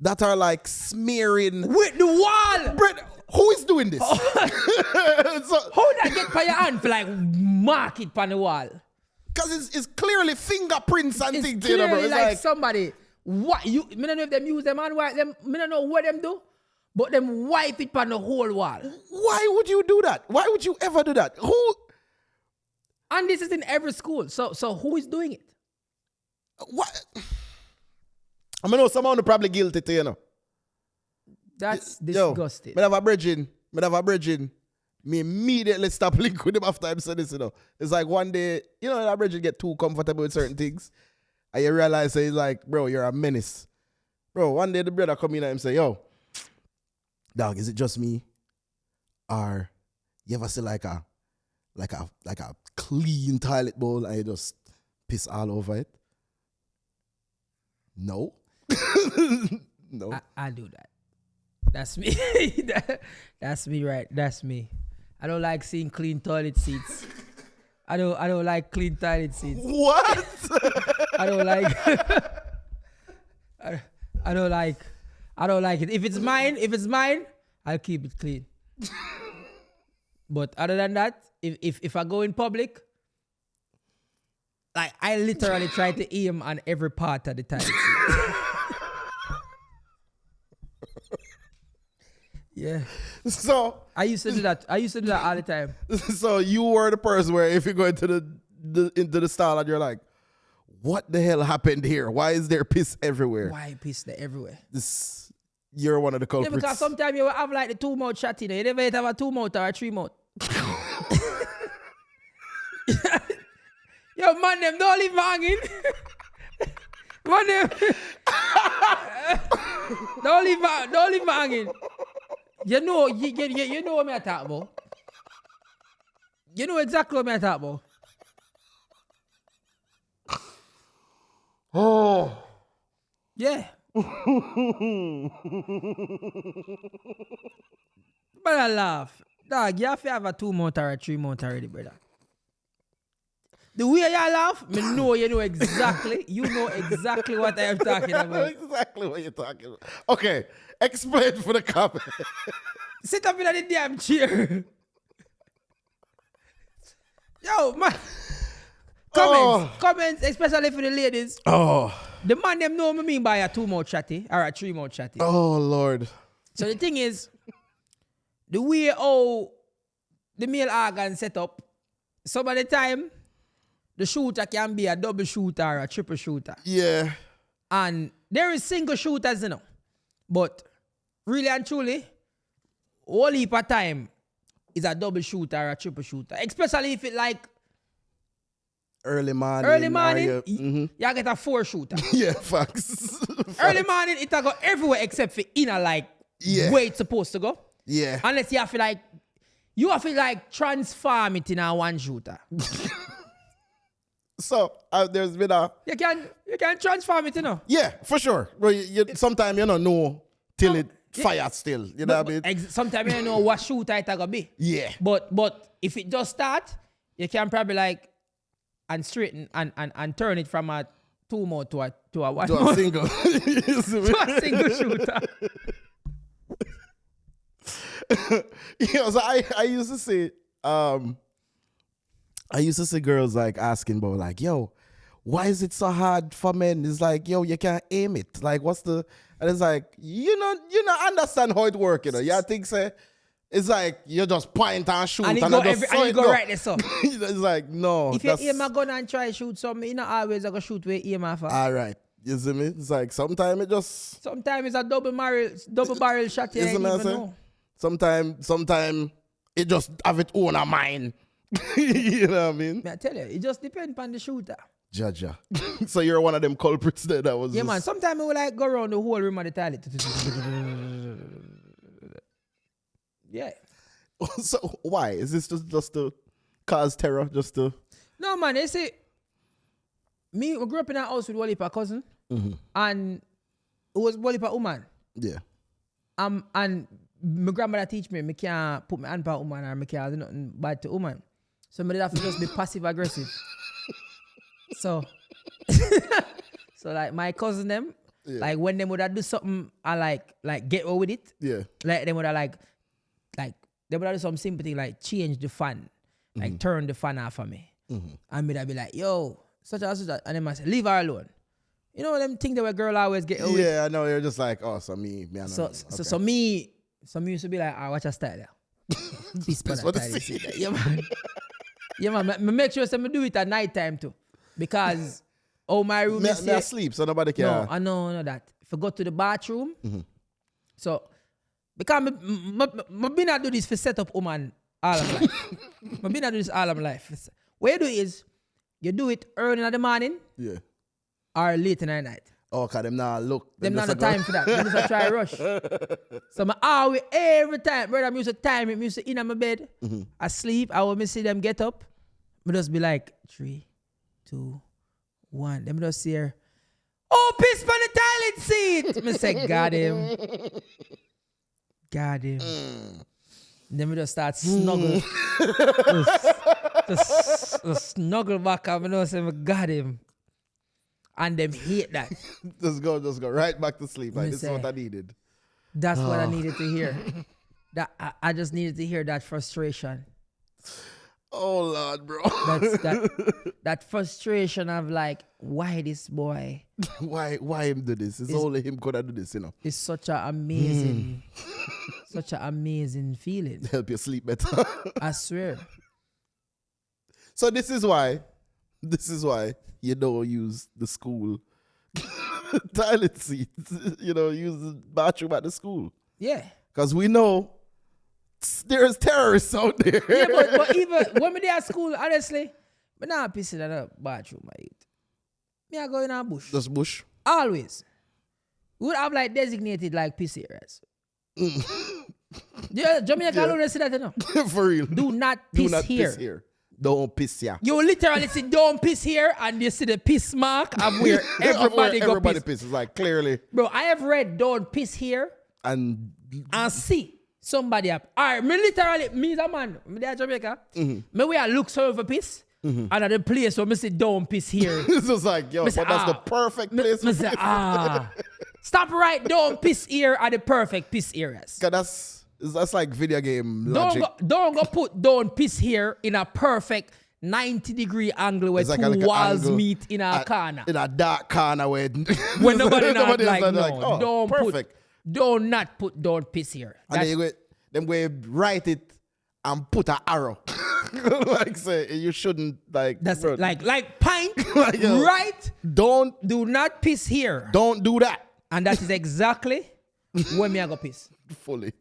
[SPEAKER 1] that are like smearing
[SPEAKER 2] With the wall!
[SPEAKER 1] bread? Who is doing this?
[SPEAKER 2] Oh.
[SPEAKER 1] So,
[SPEAKER 2] How that get by your hand for like mark it on the wall?
[SPEAKER 1] because it's clearly fingerprints and
[SPEAKER 2] It's
[SPEAKER 1] things, you know, bro.
[SPEAKER 2] clearly
[SPEAKER 1] It's
[SPEAKER 2] like
[SPEAKER 1] like,
[SPEAKER 2] somebody, what you, me don't know if them use them and wipe them, me don't know what them do, but them wipe it on the whole wall.
[SPEAKER 1] why would you do that? Why would you ever do that? Who?
[SPEAKER 2] And this is in every school. So who is doing it?
[SPEAKER 1] What? I mean, know someone probably guilty too, you know.
[SPEAKER 2] That's
[SPEAKER 1] Yo,
[SPEAKER 2] disgusting.
[SPEAKER 1] me have a bridging. Me immediately stop link with him after I said this, you know. It's like one day, you know, that bridging get too comfortable with certain things. And you realize, he's like, bro, you're a menace. Bro, one day the brother come in and say, yo, dog, is it just me? Or you ever see like a clean toilet bowl and you just piss all over it? No. No.
[SPEAKER 2] I do that. That's me. That's me, right? That's me. I don't like seeing clean toilet seats. I don't like clean toilet seats.
[SPEAKER 1] What?
[SPEAKER 2] I don't like. I don't like it. If it's mine, I'll keep it clean. But other than that, if I go in public, like I literally try to aim on every part of the toilet seat. Yeah.
[SPEAKER 1] So
[SPEAKER 2] I used to do that. I used to do that all the time.
[SPEAKER 1] So you were the person where if you go into the stall and you're like, what the hell happened here? Why is there piss everywhere?
[SPEAKER 2] Why piss there everywhere?
[SPEAKER 1] You're one of the
[SPEAKER 2] Yeah,
[SPEAKER 1] culprits.
[SPEAKER 2] because sometimes you have like the 2-mouth shot in there. You never have a 2-mouth or a 3-mouth. Yo, man, them don't leave me hanging. Man, them don't leave me hanging. You know what me talk about. You know exactly what me talk about.
[SPEAKER 1] Oh.
[SPEAKER 2] Yeah. But I laugh. Dog, you have to have a 2 month or a 3 month already, brother. The way you laugh, me know you know exactly. You know exactly what I am talking
[SPEAKER 1] I know
[SPEAKER 2] about.
[SPEAKER 1] exactly what you're talking about. Okay, explain for the comment.
[SPEAKER 2] Sit up in the damn chair. Yo, man. Comments, especially for the ladies.
[SPEAKER 1] Oh.
[SPEAKER 2] The man them know what I mean by a 2 month chatty or a 3 month chatty.
[SPEAKER 1] Oh, Lord.
[SPEAKER 2] So the thing is, the way how the male organ set up, some of the time, the shooter can be a double shooter or a triple shooter.
[SPEAKER 1] Yeah.
[SPEAKER 2] And there is single shooters, you know. But really and truly, whole heap of time is a double shooter or a triple shooter. Especially if it like
[SPEAKER 1] early morning.
[SPEAKER 2] You get a 4 shooter.
[SPEAKER 1] Yeah, facts.
[SPEAKER 2] Early morning, it go everywhere except for inner like where it's supposed to go.
[SPEAKER 1] Yeah.
[SPEAKER 2] Unless you have to like transform it in a 1 shooter.
[SPEAKER 1] So there's been a
[SPEAKER 2] You can transform it, you know.
[SPEAKER 1] yeah, for sure. But sometimes you don't know till it fires still. You know what I mean?
[SPEAKER 2] Sometimes you don't know what shooter it gonna be.
[SPEAKER 1] Yeah.
[SPEAKER 2] But if it just start, you can probably like and straighten and turn it from a 2 mode to a 1
[SPEAKER 1] To
[SPEAKER 2] mode.
[SPEAKER 1] a single.
[SPEAKER 2] To a single shooter.
[SPEAKER 1] Yeah, so I used to say I used to see girls like asking about like, yo, why is it so hard for men? It's like, yo, you can't aim it. Like, what's the? And it's like, you know, understand how it works, you know. You think say it's like you just point and shoot
[SPEAKER 2] And you go right there, so.
[SPEAKER 1] It's like, no.
[SPEAKER 2] If you aim a gun and try to shoot something, you know always go shoot where you aim off.
[SPEAKER 1] All right. You see me? It's like sometimes it just.
[SPEAKER 2] Sometimes it's a double barrel shot. You don't even know.
[SPEAKER 1] Sometimes it just have its own a mind. You know what I mean?
[SPEAKER 2] I tell you, it just depends on the shooter.
[SPEAKER 1] Jaja. So you're one of them culprits there that was.
[SPEAKER 2] Yeah, man. Sometimes I will like go around the whole room of the toilet. Yeah.
[SPEAKER 1] So why? Is this just to cause terror? Just to.
[SPEAKER 2] No, man. They say we grew up in a house with one a cousin, and it was one a woman.
[SPEAKER 1] Yeah.
[SPEAKER 2] And my grandmother teach me can't put my hand on a woman or I can't do nothing bad to a woman. So I have to just be passive aggressive. So like my cousin them, like when they would have do something, I like get over with it.
[SPEAKER 1] Yeah.
[SPEAKER 2] Like they would have like they would have do some sympathy like change the fan, like turn the fan off for me. And me that be like, yo, such and such, and then I say, leave her alone. You know them things that where girl always get over with?
[SPEAKER 1] Yeah, I know. You're just like, oh, so me. I know.
[SPEAKER 2] So me used to be like, watch your style there. Peace yeah, man. Yeah, man. Me make sure I do it at night time too. Because my room is
[SPEAKER 1] I sleep, so nobody can.
[SPEAKER 2] No, I know that. If I go to the bathroom, so because I been to do this for set up woman all of my life. I been to do this all of my life. What you do is, you do it early in the morning or late in the night.
[SPEAKER 1] Oh, because them now look.
[SPEAKER 2] Them not the time for that. Them just try rush. So I always, every time, brother, I used to time it. I used to in my bed. I sleep. I will see them get up. I just be like, 3, 2, 1. Them just see her. Oh, piss on the toilet seat. I say, got him. Got him. Then we just start snuggle. just snuggle back up. I say, got him. And them hate that.
[SPEAKER 1] Just go right back to sleep. Like, this is what I needed.
[SPEAKER 2] That's what I needed to hear. That I just needed to hear that frustration.
[SPEAKER 1] Oh Lord, bro.
[SPEAKER 2] That frustration of like, why this boy?
[SPEAKER 1] Why him do this? It's only him could do this, you know.
[SPEAKER 2] It's such an amazing, such an amazing feeling.
[SPEAKER 1] Help you sleep better.
[SPEAKER 2] I swear.
[SPEAKER 1] So this is why you don't use the school toilet seats. You know, use the bathroom at the school.
[SPEAKER 2] Yeah.
[SPEAKER 1] Because we know there's terrorists out there.
[SPEAKER 2] Yeah, but even when we there at school, honestly, I'm not pissing in the bathroom, mate. Me I go in a bush.
[SPEAKER 1] Just bush?
[SPEAKER 2] Always. We would have like designated like piss areas. Yeah, Jamaica always say that, you know.
[SPEAKER 1] For real.
[SPEAKER 2] Do not piss here.
[SPEAKER 1] Piss here. Don't piss here.
[SPEAKER 2] You literally see don't piss here and you see the piss mark of where everybody go piss.
[SPEAKER 1] It's like clearly.
[SPEAKER 2] Bro, I have read don't piss here
[SPEAKER 1] and
[SPEAKER 2] see somebody up. All right, me literally, me as a man, me there in Jamaica, me we a look sorry for piss, and at the place where me sit down piss here.
[SPEAKER 1] It's just like, yo, but that's the perfect place.
[SPEAKER 2] Me say, stop right down piss here at the perfect piss areas.
[SPEAKER 1] Cause that's like video game logic.
[SPEAKER 2] Don't go put down piss here in a perfect 90-degree angle where
[SPEAKER 1] It's
[SPEAKER 2] two
[SPEAKER 1] like
[SPEAKER 2] walls meet in a corner.
[SPEAKER 1] In a dark corner where
[SPEAKER 2] When nobody not like, no,
[SPEAKER 1] like, oh,
[SPEAKER 2] don't
[SPEAKER 1] perfect.
[SPEAKER 2] Do not put down piss here.
[SPEAKER 1] And then them go write it and put an arrow. Like say you shouldn't like.
[SPEAKER 2] That's it. Like pint,
[SPEAKER 1] Like, yo,
[SPEAKER 2] right?
[SPEAKER 1] Do
[SPEAKER 2] not piss here.
[SPEAKER 1] Don't do that.
[SPEAKER 2] And that is exactly when me I go piss.
[SPEAKER 1] Fully.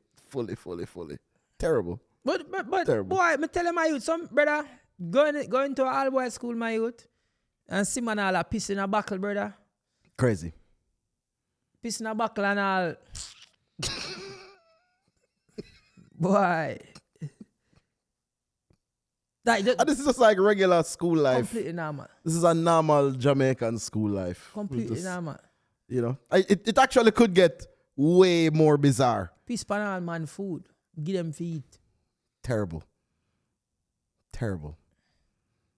[SPEAKER 1] Terrible.
[SPEAKER 2] But
[SPEAKER 1] Terrible.
[SPEAKER 2] boy, me tell my youth, some brother going to all boy school, my youth, and see man all a piss in a buckle, brother.
[SPEAKER 1] Crazy.
[SPEAKER 2] Piss in a buckle and all. Boy.
[SPEAKER 1] And this is just like regular school life.
[SPEAKER 2] Completely normal.
[SPEAKER 1] This is a normal Jamaican school life.
[SPEAKER 2] Completely normal.
[SPEAKER 1] You know, it actually could get way more bizarre.
[SPEAKER 2] Piss pan all man food. Give them feet.
[SPEAKER 1] Terrible.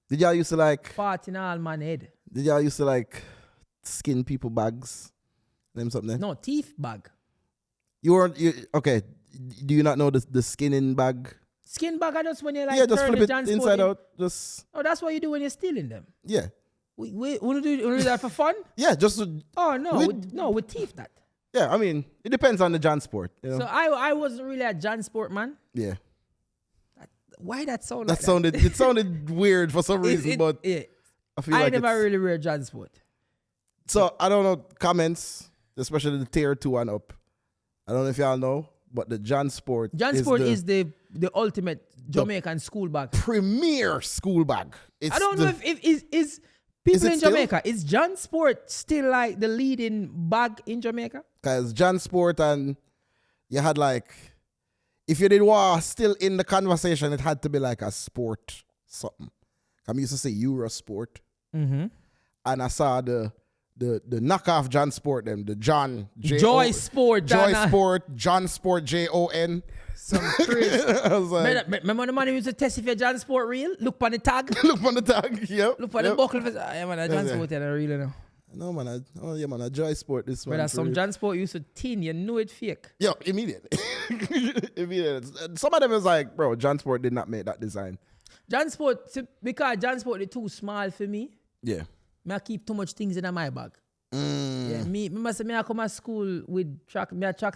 [SPEAKER 1] Did y'all used to like
[SPEAKER 2] Fart in all man head.
[SPEAKER 1] Did y'all used to like skin people bags? Them something there?
[SPEAKER 2] No, teeth bag.
[SPEAKER 1] Okay. Do you not know the skinning bag?
[SPEAKER 2] Skin bag are just when you like
[SPEAKER 1] just
[SPEAKER 2] turn
[SPEAKER 1] flip
[SPEAKER 2] the
[SPEAKER 1] it inside out. Just
[SPEAKER 2] Oh, that's what you do when you're stealing them.
[SPEAKER 1] yeah.
[SPEAKER 2] We do that for fun?
[SPEAKER 1] Yeah, just
[SPEAKER 2] Oh no, with teeth that.
[SPEAKER 1] yeah. I mean, it depends on the Jansport. You know?
[SPEAKER 2] So I wasn't really a Jansport man.
[SPEAKER 1] Yeah.
[SPEAKER 2] Why that sound?
[SPEAKER 1] That sounded it sounded weird for some reason, but
[SPEAKER 2] yeah.
[SPEAKER 1] I feel like
[SPEAKER 2] never
[SPEAKER 1] it's-
[SPEAKER 2] really wear Jansport.
[SPEAKER 1] So I don't know comments, especially the tier 2 and up. I don't know if y'all know, but the Jansport
[SPEAKER 2] is the ultimate Jamaican school bag.
[SPEAKER 1] premier school bag.
[SPEAKER 2] I don't know if is people in Jamaica, is Jansport still like the leading bag in Jamaica?
[SPEAKER 1] Because Jansport and you had like, if you did war still in the conversation, it had to be like a sport something. I used to say Eurosport.
[SPEAKER 2] Mm-hmm.
[SPEAKER 1] And I saw the knockoff Jansport, them, the John
[SPEAKER 2] Joy Sport,
[SPEAKER 1] John Sport JON.
[SPEAKER 2] Some crazy.
[SPEAKER 1] I was like,
[SPEAKER 2] remember the man who used to test if your Jansport real? Look on the tag.
[SPEAKER 1] Look on the tag, yep.
[SPEAKER 2] Look on the buckle. Yeah, man, a Jansport is real, you know.
[SPEAKER 1] No, man, a Joy Sport this one.
[SPEAKER 2] But some Jansport used to tin, you know it fake.
[SPEAKER 1] Yo, immediately. Some of them is like, bro, Jansport did not make that design.
[SPEAKER 2] Jansport, because Jansport is too small for me.
[SPEAKER 1] Yeah.
[SPEAKER 2] I keep too much things in my bag. Yeah, me I come to school with tracks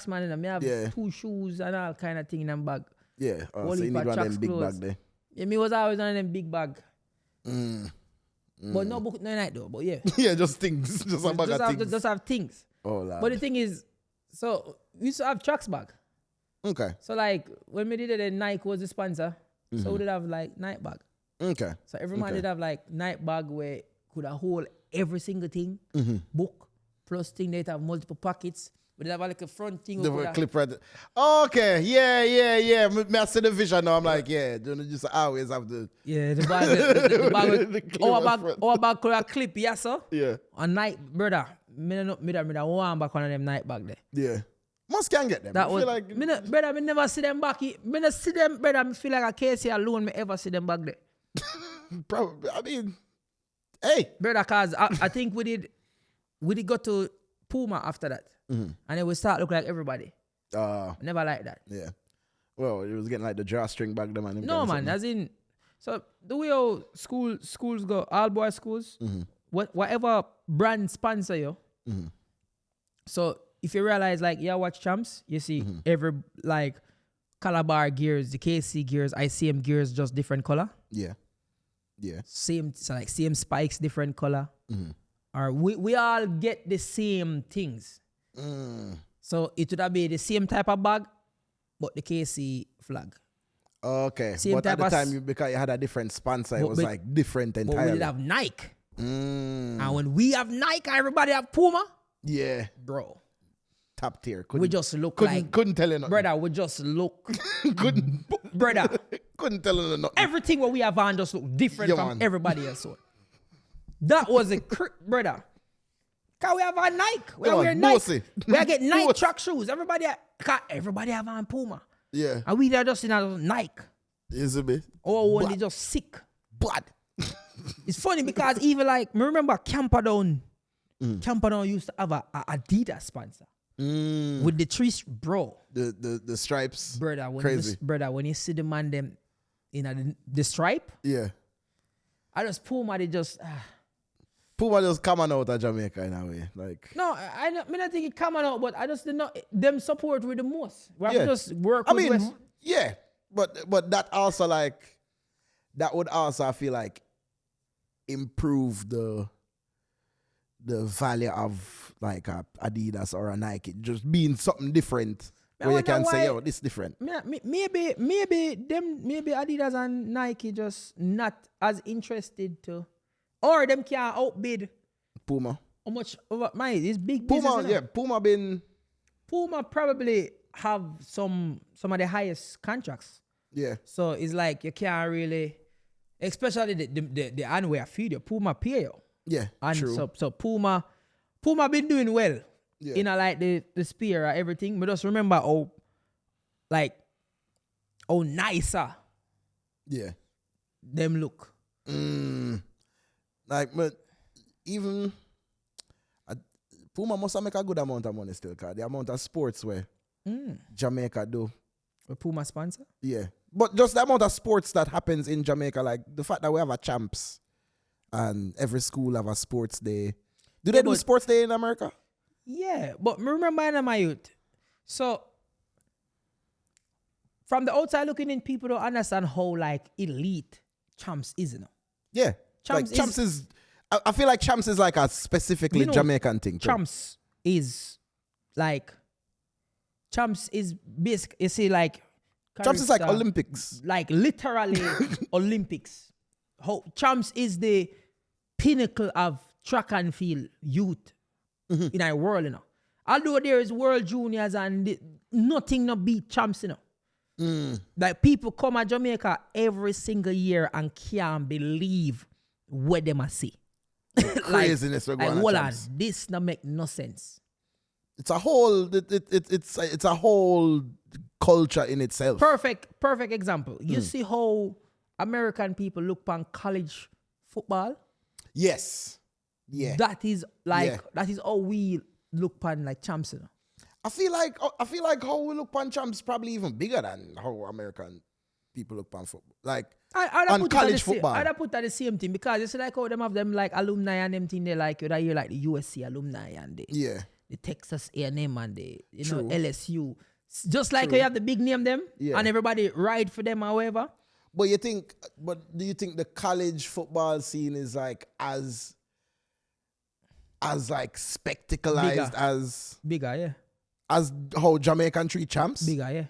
[SPEAKER 2] man and I have 2 shoes and all kind of thing in my bag.
[SPEAKER 1] Yeah, so you need one of them big bag there.
[SPEAKER 2] Yeah, me was always on them big bag. But no book no night though, but yeah.
[SPEAKER 1] Yeah, just things. Just a bag of things.
[SPEAKER 2] Just have things.
[SPEAKER 1] Oh, Lord.
[SPEAKER 2] But the thing is, so we used to have tracks bag.
[SPEAKER 1] Okay.
[SPEAKER 2] So like when we did it, Nike was the sponsor. So we did have like night bag.
[SPEAKER 1] Okay.
[SPEAKER 2] So every man did have like night bag where could hold every single thing, book, plus thing that have multiple pockets. But they have like a front thing.
[SPEAKER 1] The clip right there. Okay, yeah. I see the vision now. I'm like, yeah, don't just always have the...
[SPEAKER 2] Yeah, the bag.
[SPEAKER 1] The clip
[SPEAKER 2] our bag could have clip, yes sir?
[SPEAKER 1] Yeah.
[SPEAKER 2] A night, brother. Me one back on them night bag there.
[SPEAKER 1] Yeah. Most can get them.
[SPEAKER 2] That
[SPEAKER 1] I
[SPEAKER 2] was,
[SPEAKER 1] feel like...
[SPEAKER 2] brother, me never see them back. Me never see them, brother. I feel like a Casey alone, me ever see them back there.
[SPEAKER 1] Probably, I mean... Hey,
[SPEAKER 2] brother, cause I think we did go to Puma after that, and then we start look like everybody. Never like that.
[SPEAKER 1] Yeah. Well, it was getting like the drawstring back there, man.
[SPEAKER 2] No, man. As in, so the way how schools go, all boy schools, whatever brand sponsor you. So if you realize, like, you watch Champs, you see every like Calabar gears, the KC gears, ICM gears, just different color.
[SPEAKER 1] Yeah. Yeah.
[SPEAKER 2] Same spikes, different color. Or we all get the same things. So it would have been the same type of bag, but the KC flag.
[SPEAKER 1] Okay.
[SPEAKER 2] Same
[SPEAKER 1] but
[SPEAKER 2] type
[SPEAKER 1] at the
[SPEAKER 2] of
[SPEAKER 1] time, because you had a different sponsor, it was like different entirely.
[SPEAKER 2] But we did have Nike. And when we have Nike, everybody have Puma.
[SPEAKER 1] Yeah.
[SPEAKER 2] Bro.
[SPEAKER 1] Top tier.
[SPEAKER 2] We just look
[SPEAKER 1] couldn't tell you nothing.
[SPEAKER 2] Brother, we just look.
[SPEAKER 1] Brother. Couldn't tell you nothing.
[SPEAKER 2] Everything what we have on just look different from everybody else. That was a brother. Cause we have Nike. We wear Nike. We get Nike track shoes. Everybody have on Puma.
[SPEAKER 1] Yeah.
[SPEAKER 2] And we are just in a Nike.
[SPEAKER 1] Is it me?
[SPEAKER 2] Or when they just sick.
[SPEAKER 1] But
[SPEAKER 2] It's funny because even like, me remember Camperdown. Camperdown used to have a Adidas sponsor. With the three, bro.
[SPEAKER 1] The stripes.
[SPEAKER 2] Brother,
[SPEAKER 1] Crazy.
[SPEAKER 2] When you see the man them in the stripe,
[SPEAKER 1] Yeah.
[SPEAKER 2] I just Puma, they just...
[SPEAKER 1] Puma just coming out of Jamaica in a way. Like,
[SPEAKER 2] No, I don't think it coming out, but I just did not them support with the most. We have
[SPEAKER 1] Yeah.
[SPEAKER 2] to just work
[SPEAKER 1] I
[SPEAKER 2] with
[SPEAKER 1] mean,
[SPEAKER 2] West.
[SPEAKER 1] yeah, but that also like that would also I feel like improve the value of like a Adidas or a Nike just being something different where you can say, yo, this is different.
[SPEAKER 2] Maybe Adidas and Nike just not as interested to, or them can outbid
[SPEAKER 1] Puma.
[SPEAKER 2] how much over it's big business.
[SPEAKER 1] Puma, yeah,
[SPEAKER 2] Puma probably have some of the highest contracts.
[SPEAKER 1] Yeah.
[SPEAKER 2] So it's like you can't really, especially the underwear feed you. Puma pay you.
[SPEAKER 1] Yeah,
[SPEAKER 2] And
[SPEAKER 1] true.
[SPEAKER 2] so Puma been doing well.
[SPEAKER 1] Yeah.
[SPEAKER 2] In a like the spear or everything. But just remember how nicer
[SPEAKER 1] Yeah.
[SPEAKER 2] them look.
[SPEAKER 1] Like, but even Puma must make a good amount of money still, cause the amount of sports where Jamaica do.
[SPEAKER 2] A Puma sponsor?
[SPEAKER 1] Yeah. But just the amount of sports that happens in Jamaica, like the fact that we have a champs and every school have a sports day. Do they do sports day in America?
[SPEAKER 2] Yeah, but me remember in my youth. So from the outside looking in, people don't understand how like elite champs is, you know.
[SPEAKER 1] Yeah. Champs is I feel like champs is like a specifically Jamaican thing.
[SPEAKER 2] Champs is basic. You see, like
[SPEAKER 1] champs is like Olympics.
[SPEAKER 2] Like literally Olympics. Champs is the pinnacle of track and field youth in our world, you know. Although there is World Juniors and nothing no beat champs, you know. Like people come to Jamaica every single year and can't believe what they must see.
[SPEAKER 1] Craziness we're going
[SPEAKER 2] hold
[SPEAKER 1] on.
[SPEAKER 2] on, this not make no sense.
[SPEAKER 1] It's a whole it's a whole culture in itself.
[SPEAKER 2] Perfect example. You see how American people look upon college football?
[SPEAKER 1] Yes. Yeah.
[SPEAKER 2] That is how we look upon like champs, you know?
[SPEAKER 1] I feel like how we look upon champs probably even bigger than how American people look upon football. Like on college football.
[SPEAKER 2] I'd put that the same thing because it's like how them have them like alumni and them thing they like you hear like the USC alumni and the Texas A&M and the LSU. Just like you have the big name them and everybody ride for them however.
[SPEAKER 1] But do you think the college football scene is like as like spectacleized as
[SPEAKER 2] bigger, yeah.
[SPEAKER 1] As how Jamaican treat champs?
[SPEAKER 2] Bigger, yeah.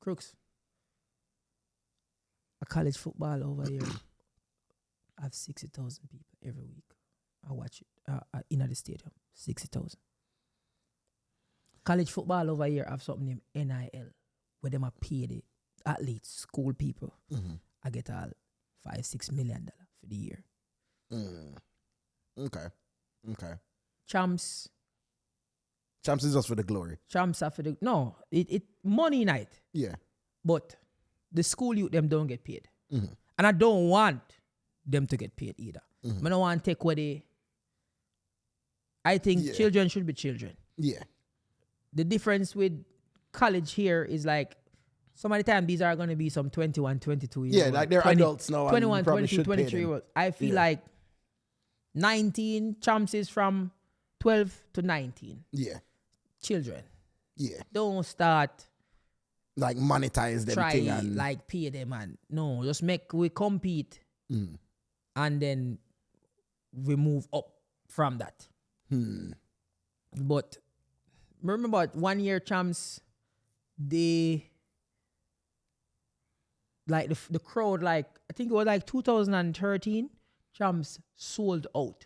[SPEAKER 2] Crooks. A college football over here have 60,000 people every week. I watch it in the stadium. 60,000. College football over here have something named NIL, where them are paid the athletes, school people. I get all $5-6 million for the year. Okay. Champs
[SPEAKER 1] is just for the glory.
[SPEAKER 2] Champs are for the it money night.
[SPEAKER 1] Yeah.
[SPEAKER 2] But the school youth them don't get paid. And I don't want them to get paid either. I don't want to take away I think children should be children.
[SPEAKER 1] Yeah.
[SPEAKER 2] The difference with college here is like some of the time these are going to be some 21, 22 years old.
[SPEAKER 1] Yeah, like they're adults now.
[SPEAKER 2] 21, 22, 23 year old. I feel like 19 champs is from 12 to 19.
[SPEAKER 1] Yeah.
[SPEAKER 2] Children.
[SPEAKER 1] Yeah.
[SPEAKER 2] Don't start
[SPEAKER 1] like monetize them thing and
[SPEAKER 2] like pay them and no, just make we compete and then we move up from that. But remember 1 year champs, they like the crowd, like I think it was like 2013 champs sold out.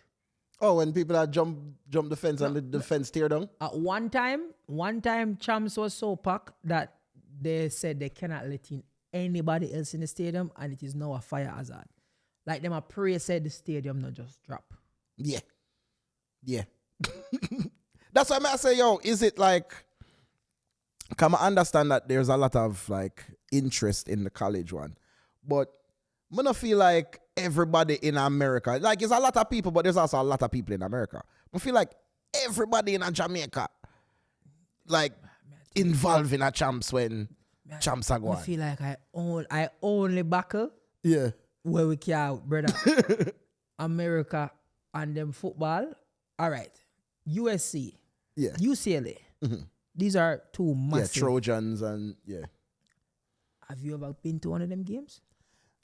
[SPEAKER 1] Oh, when people had jump the fence and the fence tear down?
[SPEAKER 2] At one time champs was so packed that they said they cannot let in anybody else in the stadium and it is now a fire hazard. Like them a pray said the stadium not just drop.
[SPEAKER 1] Yeah. That's why I say, yo, is it like Come I understand that there's a lot of like interest in the college one, but I don't feel like everybody in America, like there's a lot of people, but there's also a lot of people in America. I feel like everybody in Jamaica, like involved in a champs when champs are going.
[SPEAKER 2] I feel like I only buckle
[SPEAKER 1] Yeah.
[SPEAKER 2] where we can, brother. America and them football. All right. USC.
[SPEAKER 1] Yeah.
[SPEAKER 2] UCLA. These are two massive.
[SPEAKER 1] Yeah, Trojans and yeah.
[SPEAKER 2] Have you ever been to one of them games?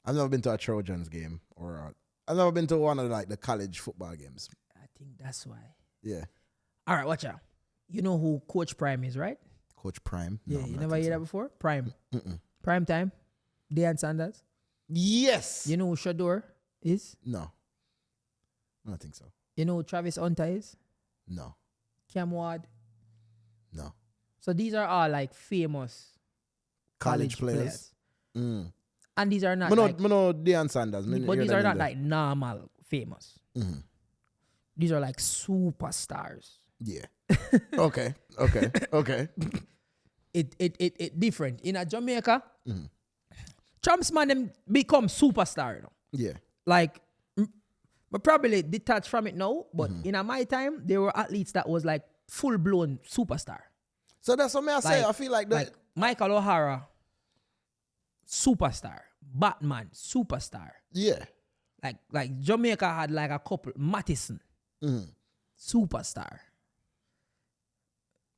[SPEAKER 1] I've never been to a Trojans game I've never been to one of like the college football games.
[SPEAKER 2] I think that's why.
[SPEAKER 1] Yeah.
[SPEAKER 2] All right, watch out. You know who Coach Prime is, right?
[SPEAKER 1] Coach Prime?
[SPEAKER 2] Yeah,
[SPEAKER 1] No,
[SPEAKER 2] you
[SPEAKER 1] I'm
[SPEAKER 2] never
[SPEAKER 1] not
[SPEAKER 2] hear that
[SPEAKER 1] so.
[SPEAKER 2] before? Prime.
[SPEAKER 1] Mm-mm.
[SPEAKER 2] Prime time. Deion Sanders.
[SPEAKER 1] Yes.
[SPEAKER 2] You know who Shador is?
[SPEAKER 1] No. I don't think so.
[SPEAKER 2] You know who Travis Hunter is?
[SPEAKER 1] No.
[SPEAKER 2] Cam Ward.
[SPEAKER 1] No.
[SPEAKER 2] So these are all like famous
[SPEAKER 1] College players. Mm.
[SPEAKER 2] And these are not
[SPEAKER 1] I
[SPEAKER 2] like,
[SPEAKER 1] know Deion Sanders.
[SPEAKER 2] but these are not like normal famous.
[SPEAKER 1] Mm-hmm.
[SPEAKER 2] These are like superstars.
[SPEAKER 1] Yeah. Okay.
[SPEAKER 2] It different. In a Jamaica, Champs man them become superstar, you know.
[SPEAKER 1] Yeah.
[SPEAKER 2] Like, but probably detached from it now. But in my time, there were athletes that was like full blown superstar.
[SPEAKER 1] So that's what I say.
[SPEAKER 2] Like-
[SPEAKER 1] I feel like that.
[SPEAKER 2] Like Michael O'Hara, superstar. Batman, superstar.
[SPEAKER 1] Yeah.
[SPEAKER 2] Like Jamaica had like a couple. Mattison, superstar.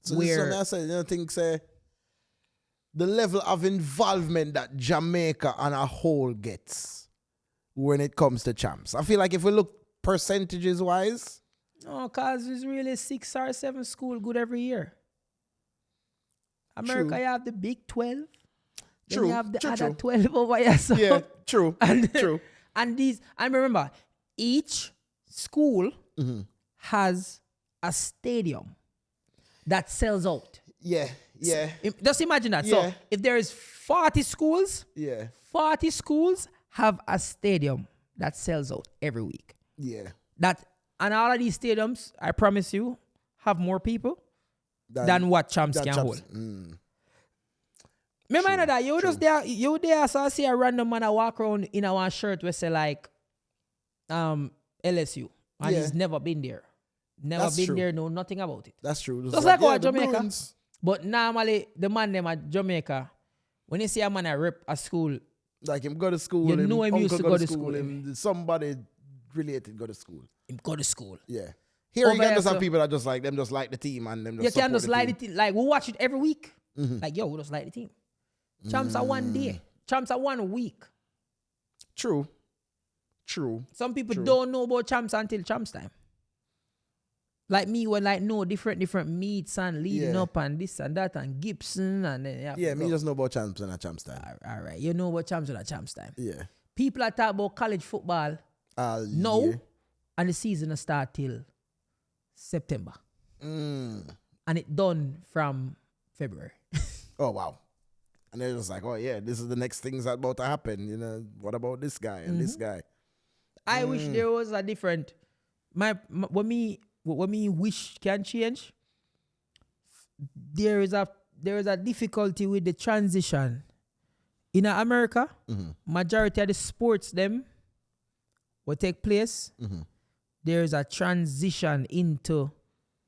[SPEAKER 1] So this is what I say. You know, think say the level of involvement that Jamaica on a whole gets when it comes to champs. I feel like if we look percentages wise,
[SPEAKER 2] No, cause it's really 6 or 7 school good every year. America,
[SPEAKER 1] True.
[SPEAKER 2] you have the Big 12. Then
[SPEAKER 1] True,
[SPEAKER 2] you have the
[SPEAKER 1] true,
[SPEAKER 2] other
[SPEAKER 1] true.
[SPEAKER 2] 12 over here. So
[SPEAKER 1] yeah, true,
[SPEAKER 2] and,
[SPEAKER 1] true.
[SPEAKER 2] And these, and remember, each school has a stadium that sells out.
[SPEAKER 1] Yeah, yeah,
[SPEAKER 2] Just imagine that.
[SPEAKER 1] Yeah.
[SPEAKER 2] So if there is 40 schools,
[SPEAKER 1] yeah,
[SPEAKER 2] 40 schools have a stadium that sells out every week.
[SPEAKER 1] yeah.
[SPEAKER 2] And all of these stadiums, I promise you, have more people than what champs can hold. Remember that you there, so I see a random man I walk around in a one shirt where say like LSU. And
[SPEAKER 1] Yeah.
[SPEAKER 2] he's never been there. Never
[SPEAKER 1] That's
[SPEAKER 2] been
[SPEAKER 1] true.
[SPEAKER 2] there, know nothing about it.
[SPEAKER 1] That's true.
[SPEAKER 2] Just like what
[SPEAKER 1] the
[SPEAKER 2] Jamaica.
[SPEAKER 1] Bruins.
[SPEAKER 2] But normally the man them at Jamaica, when you see a man I rep a school,
[SPEAKER 1] Like him go to school.
[SPEAKER 2] You know him used
[SPEAKER 1] uncle
[SPEAKER 2] to go to school.
[SPEAKER 1] Him, somebody related go to school.
[SPEAKER 2] him go to school.
[SPEAKER 1] Yeah. Here you
[SPEAKER 2] Over
[SPEAKER 1] can
[SPEAKER 2] here,
[SPEAKER 1] just have
[SPEAKER 2] so-
[SPEAKER 1] people that just like them, just like the team and them. Just
[SPEAKER 2] You can
[SPEAKER 1] support
[SPEAKER 2] just
[SPEAKER 1] the
[SPEAKER 2] like
[SPEAKER 1] team.
[SPEAKER 2] the team. Like we watch it every week. Like yo, we just like the team. Champs are one day. Champs are 1 week.
[SPEAKER 1] True. True.
[SPEAKER 2] Some people
[SPEAKER 1] True.
[SPEAKER 2] don't know about champs until champs time. Like me, when like know different meets and leading
[SPEAKER 1] Yeah.
[SPEAKER 2] up and this and that and Gibson and then
[SPEAKER 1] Yeah, me just know about champs and a champs time.
[SPEAKER 2] all right, you know what champs are champs time.
[SPEAKER 1] Yeah.
[SPEAKER 2] People are talking about college football now,
[SPEAKER 1] Yeah.
[SPEAKER 2] and the season will start till September,
[SPEAKER 1] Mm.
[SPEAKER 2] and it done from February.
[SPEAKER 1] Oh wow. And they're just like, oh yeah, this is the next thing's about to happen. You know, what about this guy and this guy?
[SPEAKER 2] I wish there was a different. What me wish can change. There is a difficulty with the transition. In America, majority of the sports them will take place. There is a transition into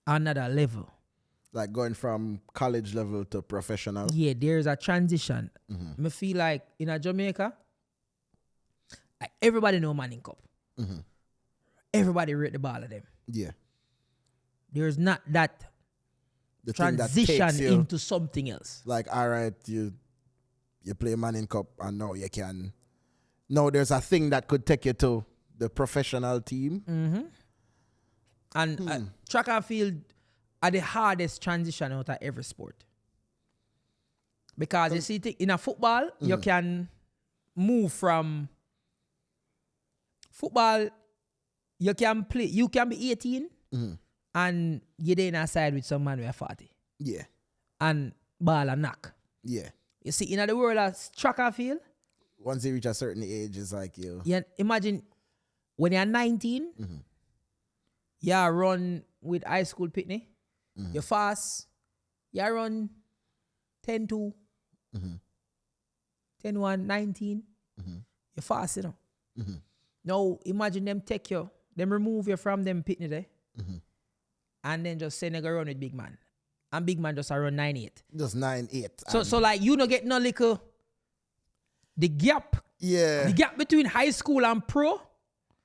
[SPEAKER 2] another level.
[SPEAKER 1] Like going from college level to professional.
[SPEAKER 2] Yeah, there is a transition. I feel like in a Jamaica, like everybody know Manning Cup. Everybody rate the ball of them.
[SPEAKER 1] Yeah.
[SPEAKER 2] There's not that
[SPEAKER 1] The thing that
[SPEAKER 2] transition
[SPEAKER 1] takes you,
[SPEAKER 2] into something else.
[SPEAKER 1] like, all right, you play Manning Cup and now you can. No, there's a thing that could take you to the professional team.
[SPEAKER 2] And track and field are the hardest transition out of every sport. Because you see, in a football, you can move from football, you can be 18 and you're there in a side with some man who are 40
[SPEAKER 1] Yeah.
[SPEAKER 2] and ball and knock.
[SPEAKER 1] Yeah.
[SPEAKER 2] You see, in the world of track and field,
[SPEAKER 1] Once you reach a certain age, it's like you.
[SPEAKER 2] you imagine when you're 19, you run with high school pitney, you fast, you run 10-2, 10-1, 19. You're fast, you know. Now, imagine them take you, them remove you from them pitney there, and then just say they go run with big man. And big man just around 9-8.
[SPEAKER 1] Just 9-8.
[SPEAKER 2] So like, you don't get no little, the gap between high school and pro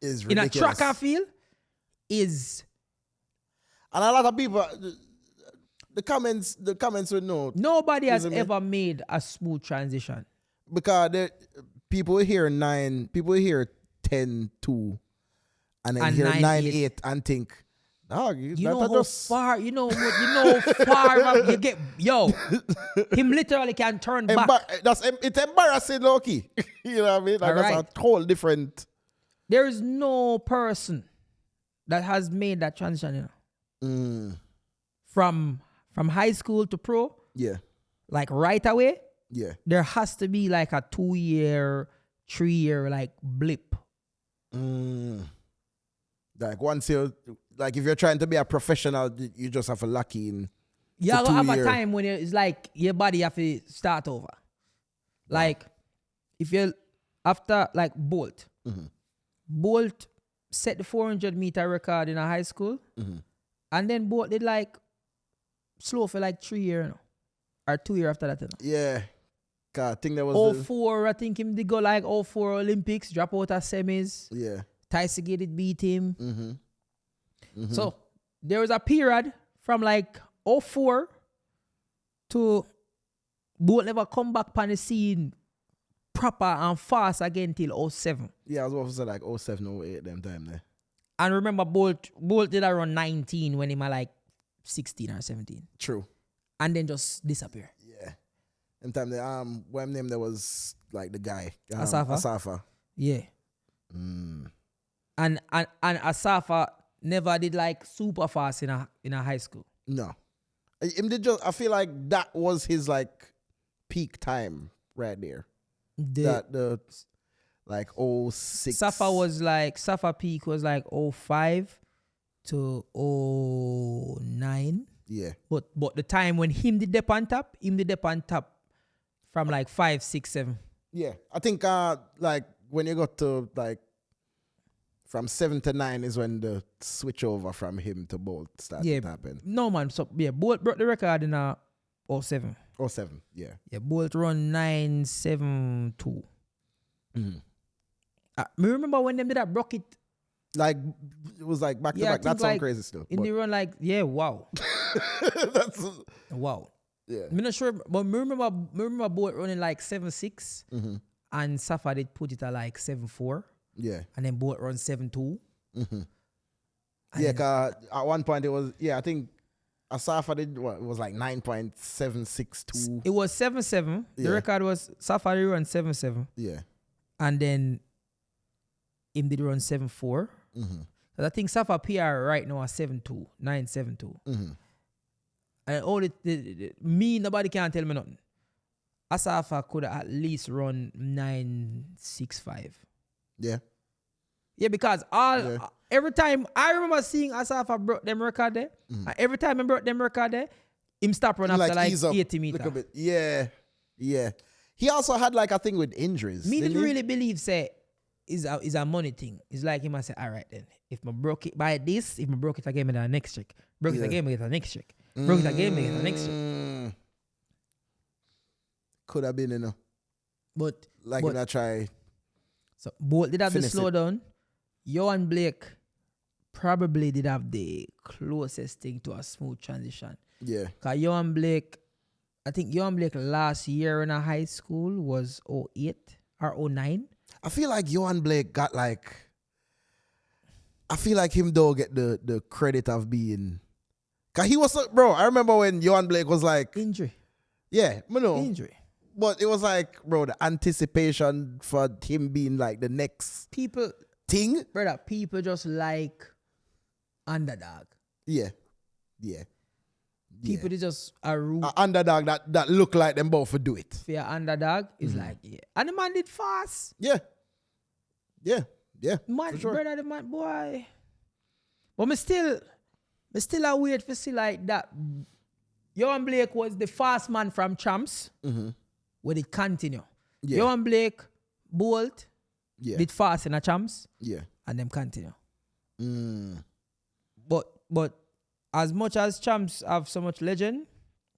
[SPEAKER 1] is
[SPEAKER 2] in
[SPEAKER 1] ridiculous.
[SPEAKER 2] a track and field is...
[SPEAKER 1] And a lot of people, the comments would know.
[SPEAKER 2] Nobody has ever made a smooth transition.
[SPEAKER 1] Because people hear 9, people hear 10-2, and then hear 9-8 and think, dog,
[SPEAKER 2] you know how far, you know far you get, yo, him literally can turn back.
[SPEAKER 1] It's embarrassing, low-key. You know what I mean? Like, that's a whole different...
[SPEAKER 2] There is no person that has made that transition, you know. From high school to pro, like right away, there has to be like a 2-year, 3-year like blip.
[SPEAKER 1] Like once you're, like if you're trying to be a professional, you just have a lucky in.
[SPEAKER 2] You have a time when it's like your body have to start over. Like if you after like Bolt set the 400-meter record in a high school, and then Bolt did like slow for like 3 years, you know, or 2 years after that. You know?
[SPEAKER 1] Yeah, I think there was
[SPEAKER 2] 04. I think him did go like 04 Olympics, drop out at semis.
[SPEAKER 1] Yeah,
[SPEAKER 2] Tyson Gated beat him. So there was a period from like 04 to Bolt never come back on the scene proper and fast again till 07.
[SPEAKER 1] Yeah, I was about to say like 07, 08 them time there.
[SPEAKER 2] And remember Bolt did around 19 when he was like 16 or 17.
[SPEAKER 1] True.
[SPEAKER 2] And then just disappear.
[SPEAKER 1] Yeah. And time there, when name there was like the guy.
[SPEAKER 2] Asafa. Yeah. And Asafa never did like super fast in a high school.
[SPEAKER 1] No. I feel like that was his like peak time right there. The like 06.
[SPEAKER 2] Safa peak was like 05 to 09.
[SPEAKER 1] Yeah.
[SPEAKER 2] But the time when him did dip on top from like 5, 6, 7.
[SPEAKER 1] Yeah. I think like when you got to like from 7 to 9 is when the switch over from him to Bolt started to happen.
[SPEAKER 2] No man, so Bolt broke the record in 07.
[SPEAKER 1] 07, yeah.
[SPEAKER 2] Yeah, Bolt run 9.72. Me remember when them did that broke it.
[SPEAKER 1] Like it was like back to back. That's all crazy still.
[SPEAKER 2] In the run, like, wow.
[SPEAKER 1] That's
[SPEAKER 2] wow.
[SPEAKER 1] Yeah.
[SPEAKER 2] I'm not sure, but me remember Bolt running like 7.6, and Safa did put it at like 7.4.
[SPEAKER 1] Yeah.
[SPEAKER 2] And then Bolt run 7.2.
[SPEAKER 1] Yeah, cause at one point it was I think Asafa did what? It was like 9.762.
[SPEAKER 2] It was 7.7. The record was Safa did run 7.7.
[SPEAKER 1] Yeah.
[SPEAKER 2] And then him did run 7.4. I think Safa PR right now is 7.2, 9.72. And all nobody can tell me nothing. Asafa could at least run 9.65.
[SPEAKER 1] Yeah.
[SPEAKER 2] Yeah, because every time I remember seeing Asafa broke them record there, and every time I broke them record there, him stop run after like 80 meters.
[SPEAKER 1] Yeah. Yeah. He also had like a thing with injuries.
[SPEAKER 2] Me didn't really believe say is a money thing. It's like he must say, all right then. If I broke it by this, if I broke it again with the next trick. Broke it again with the next trick. Broke it again with the next trick.
[SPEAKER 1] Could have been, you know.
[SPEAKER 2] But
[SPEAKER 1] when I try.
[SPEAKER 2] So Bolt did have the slowdown. Johan Blake probably did have the closest thing to a smooth transition.
[SPEAKER 1] Yeah.
[SPEAKER 2] Because Johan Blake last year in a high school was 08 or 09.
[SPEAKER 1] I feel like Johan Blake got like, I feel like him though get the credit of being, because he was, bro, I remember when Johan Blake was like.
[SPEAKER 2] Injury.
[SPEAKER 1] Yeah,
[SPEAKER 2] Injury.
[SPEAKER 1] But it was like, bro, the anticipation for him being like the next thing.
[SPEAKER 2] Brother, people just like underdog.
[SPEAKER 1] Yeah. Yeah.
[SPEAKER 2] People they just a root.
[SPEAKER 1] Underdog that look like them both for do it.
[SPEAKER 2] For your underdog is like, yeah. And the man did fast.
[SPEAKER 1] Yeah. Yeah. Yeah.
[SPEAKER 2] Man,
[SPEAKER 1] for sure.
[SPEAKER 2] brother, the man, boy. But me still a wait for see like that Johan Blake was the fast man from Champs. Where it continue.
[SPEAKER 1] Yeah.
[SPEAKER 2] Johan Blake, Bolt,
[SPEAKER 1] Yeah.
[SPEAKER 2] did fast in a Champs.
[SPEAKER 1] Yeah.
[SPEAKER 2] And them continue.
[SPEAKER 1] Mm.
[SPEAKER 2] But as much as Champs have so much legend,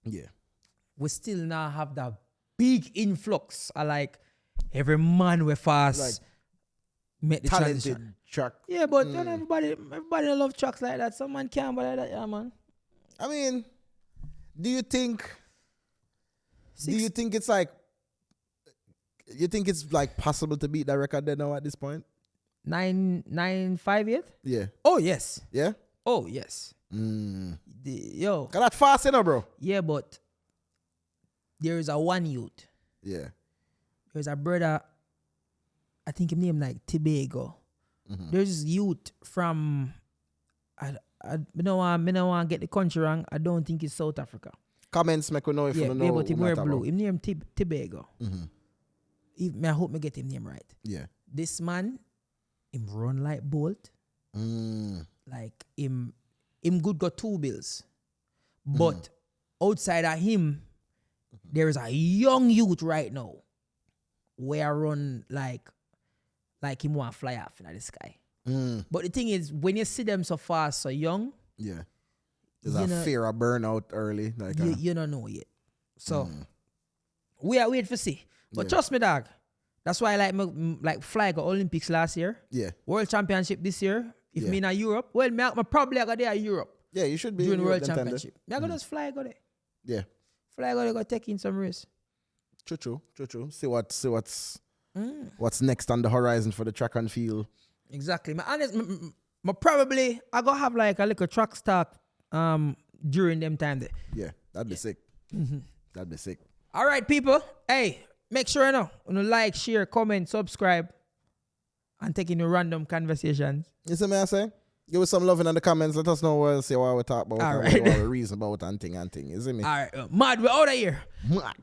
[SPEAKER 1] Yeah.
[SPEAKER 2] we still now have that big influx. I like every man we fast
[SPEAKER 1] Like,
[SPEAKER 2] make the
[SPEAKER 1] Talented
[SPEAKER 2] transition.
[SPEAKER 1] track.
[SPEAKER 2] Yeah, but not everybody love tracks like that. Some man can't, but like that, yeah, man.
[SPEAKER 1] I mean, do you think it's like, you think it's like possible to beat that record there now at this point?
[SPEAKER 2] 958?
[SPEAKER 1] Yeah.
[SPEAKER 2] Oh yes.
[SPEAKER 1] Yeah?
[SPEAKER 2] Oh yes. Yo.
[SPEAKER 1] Cause that fast, you know, bro.
[SPEAKER 2] Yeah, but there is a one youth.
[SPEAKER 1] Yeah.
[SPEAKER 2] There's a brother, I think his name like Tobago. There's this youth from I don't want to get the country wrong. I don't think it's South Africa.
[SPEAKER 1] Comments make we know if you don't know.
[SPEAKER 2] but he
[SPEAKER 1] who
[SPEAKER 2] wear
[SPEAKER 1] matter
[SPEAKER 2] blue.
[SPEAKER 1] about.
[SPEAKER 2] His name Tobago. I hope I get his name right.
[SPEAKER 1] Yeah.
[SPEAKER 2] This man, him run like Bolt. Like him good got 2 bills. But outside of him, there is a young youth right now where I run like him want to fly off in the sky. But the thing is, when you see them so fast, so young,
[SPEAKER 1] Yeah. There's a fear of burnout early. Like
[SPEAKER 2] you don't know yet. So we are waiting for see. But trust me, dog. That's why I like fly go Olympics last year.
[SPEAKER 1] Yeah.
[SPEAKER 2] World Championship this year. If me in Europe, well, me probably go there Europe.
[SPEAKER 1] Yeah, you should be
[SPEAKER 2] during
[SPEAKER 1] in
[SPEAKER 2] World
[SPEAKER 1] Europe
[SPEAKER 2] Championship. Me I go just fly go there.
[SPEAKER 1] Yeah.
[SPEAKER 2] Fly go there, go take in some race.
[SPEAKER 1] True. See what's next on the horizon for the track and field.
[SPEAKER 2] Exactly. My honest, probably I go have like a little track start during them time there.
[SPEAKER 1] Yeah, that'd be sick. That'd be sick.
[SPEAKER 2] All right, people. Hey, make sure you know, like, share, comment, subscribe, and take in the random conversations.
[SPEAKER 1] You see me I say? Give us some love in the comments. Let us know what we talk about.
[SPEAKER 2] All
[SPEAKER 1] what
[SPEAKER 2] right.
[SPEAKER 1] we reason about and thing. You see me?
[SPEAKER 2] All right. Mad, we're out of here.
[SPEAKER 1] Mad.